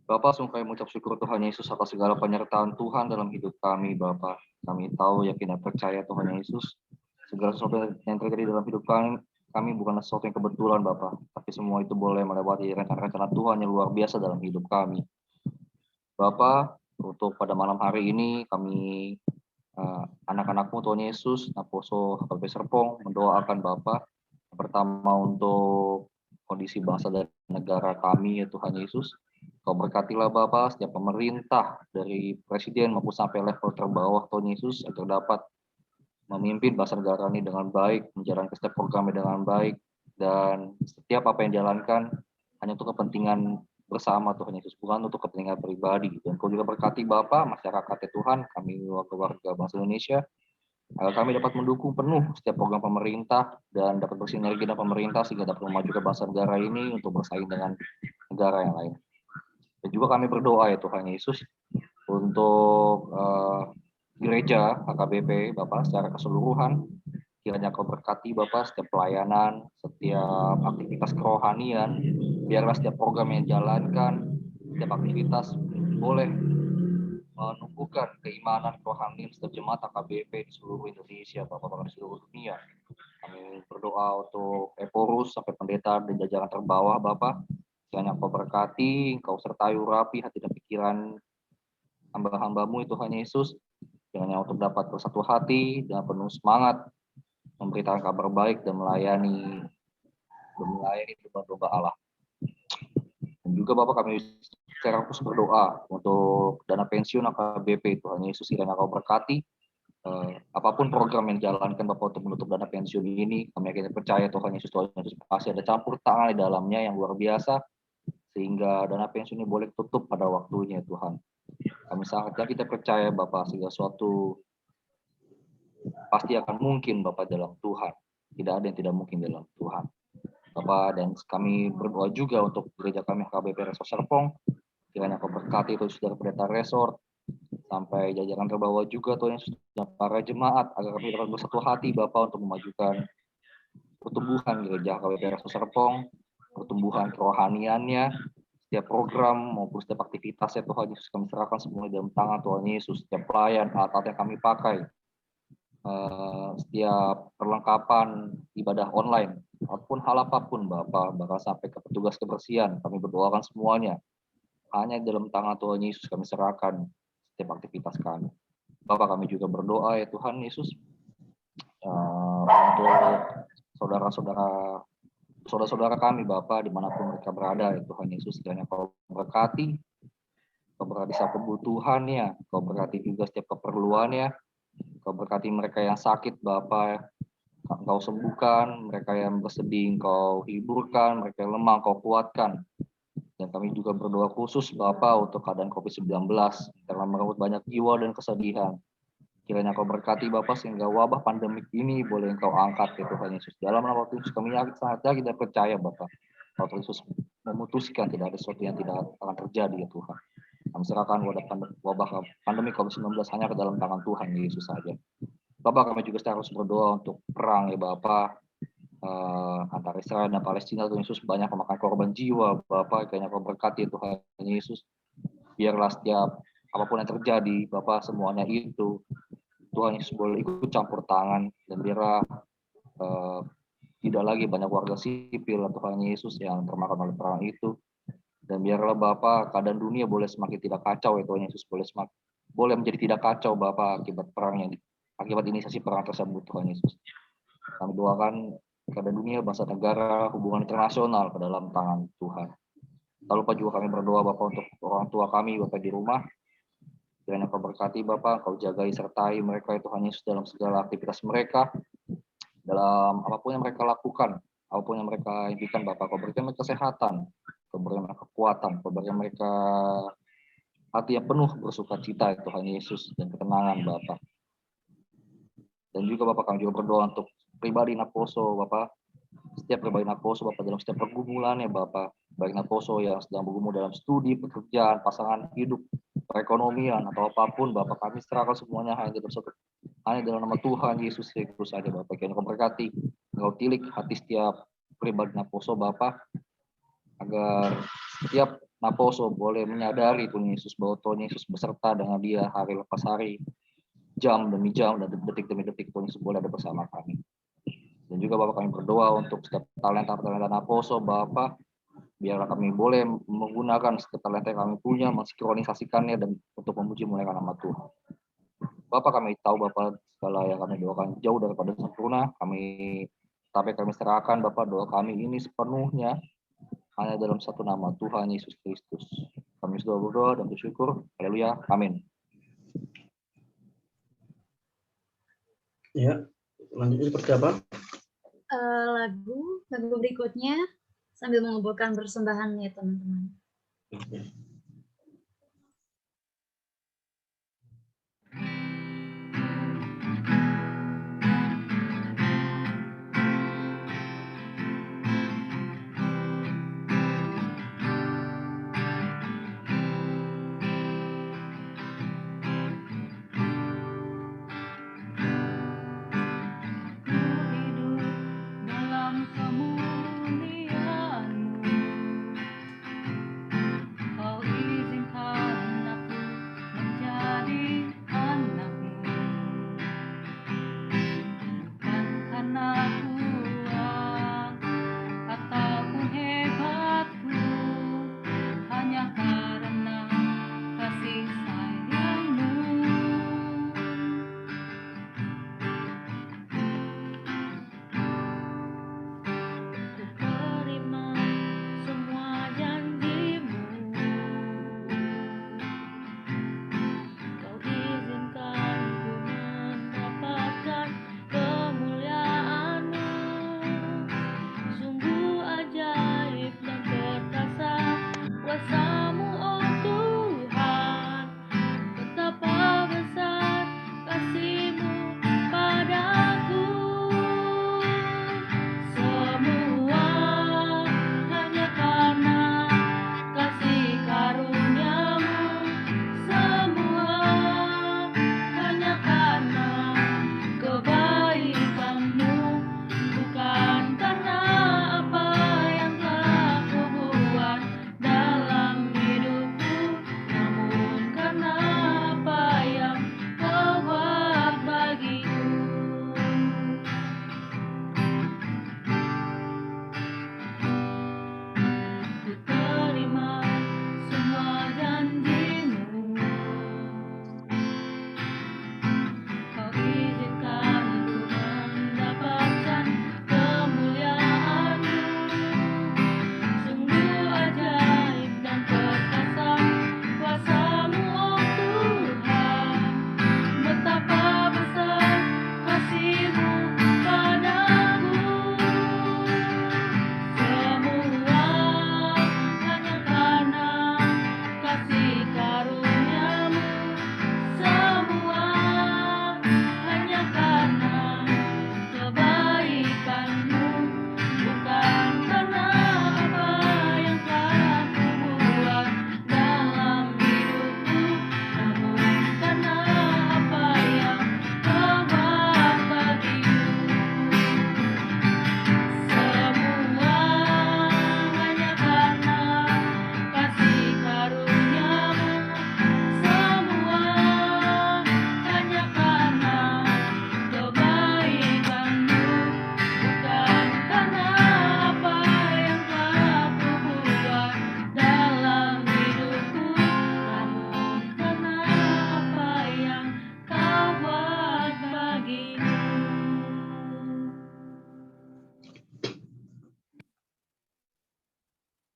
Bapa, sungguh kami mengucap syukur Tuhan Yesus atas segala penyertaan Tuhan dalam hidup kami, Bapa. Kami tahu, yakin dan percaya Tuhan Yesus, segala sesuatu yang terjadi dalam hidup kami bukanlah sesuatu yang kebetulan Bapak, tapi semua itu boleh melewati rencana-rencana Tuhan yang luar biasa dalam hidup kami. Bapak, untuk pada malam hari ini kami anak-anakmu Tuhan Yesus, Naposo HKBP Serpong mendoakan Bapak pertama untuk kondisi bangsa dan negara kami ya Tuhan Yesus. Kau berkatilah Bapak setiap pemerintah dari presiden maupun sampai level terbawah Tuhan Yesus agar dapat memimpin bangsa negara ini dengan baik, menjalankan setiap programnya dengan baik, dan setiap apa yang dijalankan hanya untuk kepentingan bersama Tuhan Yesus, bukan untuk kepentingan pribadi. Dan Kau juga berkati Bapak, masyarakat Tuhan, kami warga bangsa Indonesia, agar kami dapat mendukung penuh setiap program pemerintah dan dapat bersinergi dengan pemerintah sehingga dapat memajukan bangsa negara ini untuk bersaing dengan negara yang lain. Dan juga kami berdoa ya Tuhan Yesus untuk gereja HKBP Bapak secara keseluruhan, kiranya Kau berkati Bapak setiap pelayanan, setiap aktivitas kerohanian, biarlah setiap program yang dijalankan, setiap aktivitas boleh menumbuhkan keimanan kerohanian setiap jemaat HKBP di seluruh Indonesia, Bapak, bahkan di seluruh dunia. Kami berdoa untuk Eporus sampai pendeta dan jajaran terbawah Bapak, kiranya Kau berkati, Kau sertai urapi hati dan pikiran hamba-hambamu Tuhan Yesus, kiranya untuk dapat bersatu hati dengan penuh semangat memberitakan kabar baik dan melayani domba-domba Allah. Dan juga Bapak kami secara khusus berdoa untuk dana pensiun HKBP Tuhan Yesus, kiranya Kau berkati apapun program yang dijalankan Bapak untuk menutup dana pensiun ini, kami akhirnya percaya Tuhan Yesus pasti ada campur tangan di dalamnya yang luar biasa sehingga dana pensiun ini boleh tutup pada waktunya Tuhan. Kami sangat kita percaya Bapak segala sesuatu pasti akan mungkin Bapak dalam Tuhan. Tidak ada yang tidak mungkin dalam Tuhan. Bapak, dan kami berdoa juga untuk gereja kami HKBP Resort Serpong. Kiranya Kau berkati terus dari pendeta resort sampai jajaran terbawah juga Tuhan Yesus dan para jemaat agar kami dapat bersatu hati Bapak untuk memajukan pertumbuhan gereja HKBP Resort Serpong, pertumbuhan kerohaniannya, setiap program maupun setiap aktivitasnya Tuhan Yesus kami serahkan semuanya dalam tangan Tuhan Yesus. Setiap pelayan, alat-alat yang kami pakai, setiap perlengkapan ibadah online, ataupun hal apapun Bapak, bahkan sampai ke petugas kebersihan, kami berdoakan semuanya. Hanya dalam tangan Tuhan Yesus kami serahkan setiap aktivitas kami. Bapak kami juga berdoa ya Tuhan Yesus, untuk saudara-saudara kami Bapak dimanapun mereka berada ya Tuhan Yesus, kiranya Kau berkati, Kau berkati setiap kebutuhannya, Kau berkati juga setiap keperluannya, Kau berkati mereka yang sakit Bapak, Kau sembuhkan, mereka yang bersedih Kau hiburkan, mereka yang lemah Kau kuatkan. Dan kami juga berdoa khusus Bapak untuk keadaan COVID-19 karena merebut banyak jiwa dan kesedihan. Kiranya Kau berkati Bapak sehingga wabah pandemik ini boleh Engkau angkat ya Tuhan Yesus. Dalam nama Tuhan Yesus kami sangat yakin dan percaya Bapak. Kalau Tuhan Yesus memutuskan tidak ada sesuatu yang tidak akan terjadi ya Tuhan. Kami serahkan wabah pandemi COVID-19 hanya ke dalam tangan Tuhan Yesus saja. Bapak kami juga harus berdoa untuk perang ya Bapak. Antara Israel dan Palestina Tuhan Yesus banyak memakan korban jiwa Bapak, kiranya Kau berkati Tuhan Yesus. Biarlah setiap apapun yang terjadi Bapak semuanya itu Tuhan Yesus boleh ikut campur tangan dan biarlah tidak lagi banyak warga sipil Tuhan Yesus yang termakan oleh perang itu, dan biarlah Bapak keadaan dunia boleh semakin tidak kacau ya Tuhan Yesus, boleh menjadi tidak kacau Bapak akibat inisiasi perang tersebut Tuhan Yesus. Kami doakan keadaan dunia, bangsa negara, hubungan internasional ke dalam tangan Tuhan. Tak lupa juga kami berdoa Bapak untuk orang tua kami Bapak di rumah. Kiranya Kau berkati Bapak, Kau jagai sertai mereka Tuhan Yesus dalam segala aktivitas mereka, dalam apapun yang mereka lakukan, apapun yang mereka impikan Bapak. Kau berikan mereka kesehatan, Kau berikan mereka kekuatan, Kau berikan mereka hati yang penuh bersukacita Tuhan Yesus dan ketenangan Bapak. Dan juga Bapak kami juga berdoa untuk pribadi Naposo Bapak, setiap pribadi Naposo Bapak dalam setiap pergumulannya Bapak, baik Naposo yang sedang bergumul dalam studi, pekerjaan, pasangan hidup, perekonomian atau apapun Bapak, kami serahkan semuanya hanya dalam nama Tuhan Yesus Kristus saja Bapak. Kiranya Kau berkati, Kau tilik hati setiap pribadi Naposo Bapak, agar setiap Naposo boleh menyadari Tuhan Yesus bahwa Tuhan Yesus beserta dengan dia hari lepas hari, jam demi jam dan detik demi detik Tuhan Yesus boleh ada bersama kami. Dan juga Bapak kami berdoa untuk setiap talenta-talenta Naposo, Bapak, biarlah kami boleh menggunakan setiap talenta yang kami punya, mensinkronisasikannya dan untuk memuji muliakan nama Tuhan. Bapak kami tahu Bapak segala yang kami doakan jauh daripada sempurna, tapi kami serahkan Bapak doa kami ini sepenuhnya hanya dalam satu nama Tuhan Yesus Kristus. Kami sudah berdoa dan bersyukur. Haleluya. Amin. Ya, lanjutnya seperti apa? Lagu berikutnya sambil mengumpulkan persembahan ya teman-teman.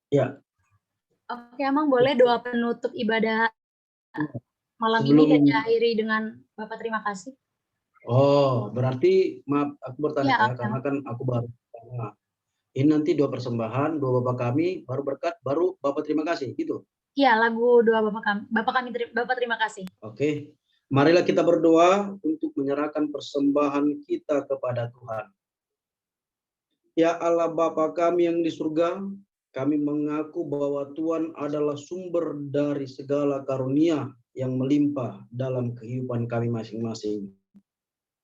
Ya. Oke, Amang boleh doa penutup ibadah malam ini dan diakhiri dengan Bapak terima kasih. Oh, berarti maaf aku bertanya Ya, karena kan aku baru. Ini nanti doa persembahan, doa Bapak kami, baru berkat, baru Bapak terima kasih, gitu. Iya, lagu doa Bapak terima kasih. Oke. Marilah kita berdoa untuk menyerahkan persembahan kita kepada Tuhan. Ya Allah Bapa kami yang di surga, kami mengaku bahwa Tuhan adalah sumber dari segala karunia yang melimpah dalam kehidupan kami masing-masing.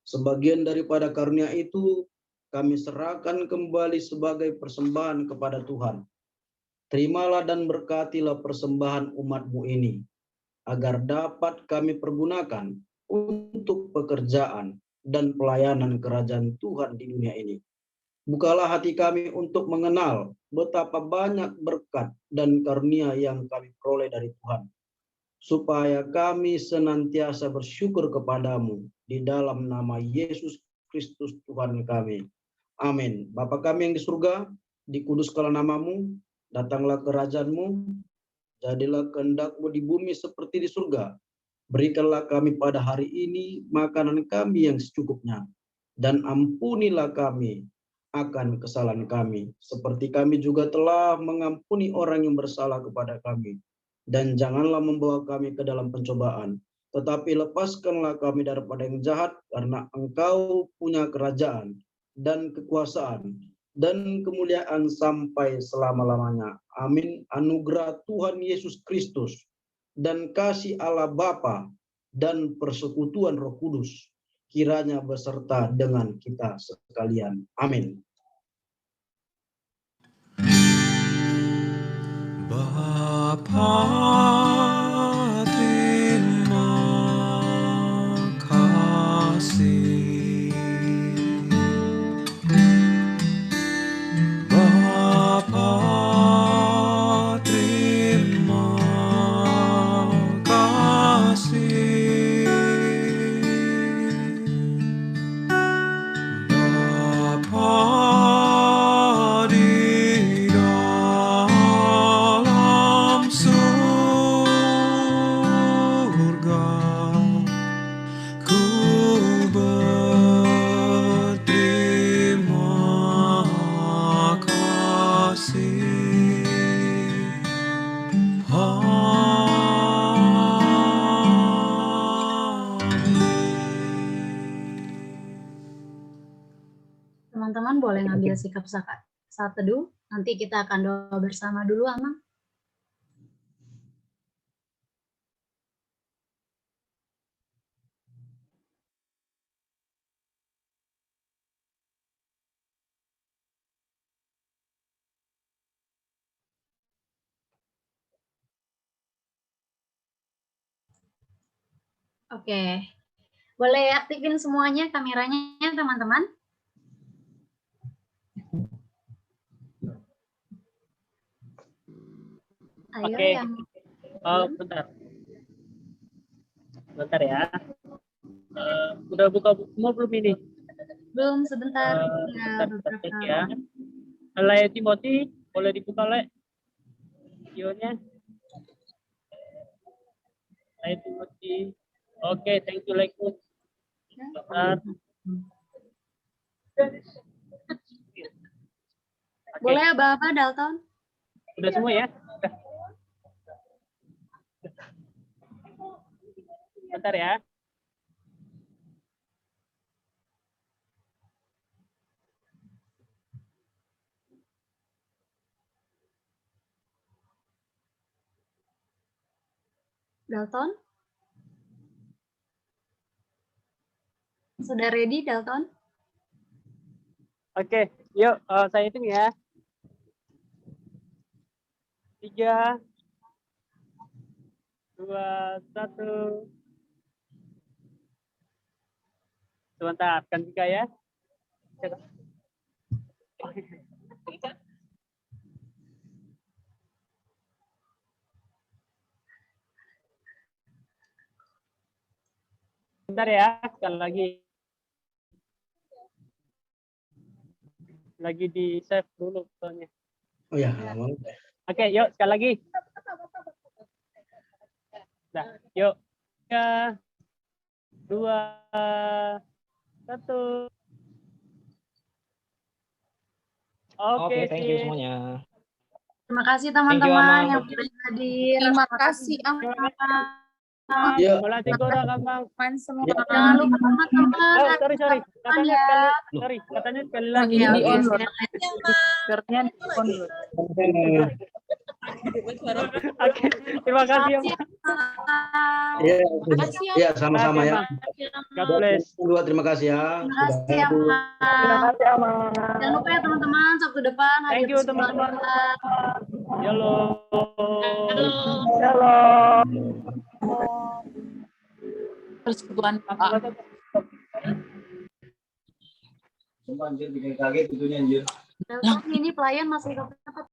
Sebagian daripada karunia itu kami serahkan kembali sebagai persembahan kepada Tuhan. Terimalah dan berkatilah persembahan umat-Mu ini, agar dapat kami pergunakan untuk pekerjaan dan pelayanan kerajaan Tuhan di dunia ini. Bukalah hati kami untuk mengenal betapa banyak berkat dan karunia yang kami peroleh dari Tuhan, supaya kami senantiasa bersyukur kepadamu di dalam nama Yesus Kristus Tuhan kami. Amin. Bapa kami yang di surga, dikuduskanlah namamu, datanglah kerajaanmu, jadilah kehendak-Mu di bumi seperti di surga. Berikanlah kami pada hari ini makanan kami yang secukupnya, dan ampunilah kami akan kesalahan kami, seperti kami juga telah mengampuni orang yang bersalah kepada kami. Dan janganlah membawa kami ke dalam pencobaan, tetapi lepaskanlah kami daripada yang jahat, karena Engkau punya kerajaan dan kekuasaan dan kemuliaan sampai selama-lamanya. Amin. Anugerah Tuhan Yesus Kristus dan kasih Allah Bapa dan persekutuan Roh Kudus kiranya beserta dengan kita sekalian. Amin. Bapa, terima kasih. Bapa, terima kasih. Bapa di dalam surga, ku berterima kasih. Teman-teman boleh ngambil sikap saat teduh. Nanti kita akan doa bersama dulu, Amang. Oke. Boleh aktifin semuanya kameranya, teman-teman? Ayo Oke. yang Bentar. Bentar ya. Udah buka semua belum ini? belum sebentar. Bentar cek ya. Le Timothy, boleh dibuka Le? Videonya. Le Timothy. Oke, thank you Le. Bentar. Boleh Aba-aba, Dalton? Udah semua ya? Udah. Bentar ya. Dalton? Sudah ready, Dalton? Oke, yuk saya hitung ya. 3, 2, 1. Sebentar, kan 3 ya. Bentar ya, sekali lagi. Lagi di save dulu soalnya. Oh ya, lama. Oke, yuk sekali lagi. Nah, yuk. 3, 2, 1. Oke, thank you semuanya. Terima kasih Amang. teman-teman yang sudah hadir. Terima kasih, Amang. Ya. Bola tegora Amang. Semua. Jangan lupa teman-teman. Oh, sorry. Katanya sekali. Katanya sekali lagi. Di on. Kernya di on. Oke, terima kasih ya. Iya, sama-sama ya. God bless. Terima kasih ya. Terima kasih ya, Terima kasih Amang. Jangan lupa ya teman-teman, Sabtu depan. Thank you teman-teman. Halo. Persekutuan Pak. Ini pelayan masih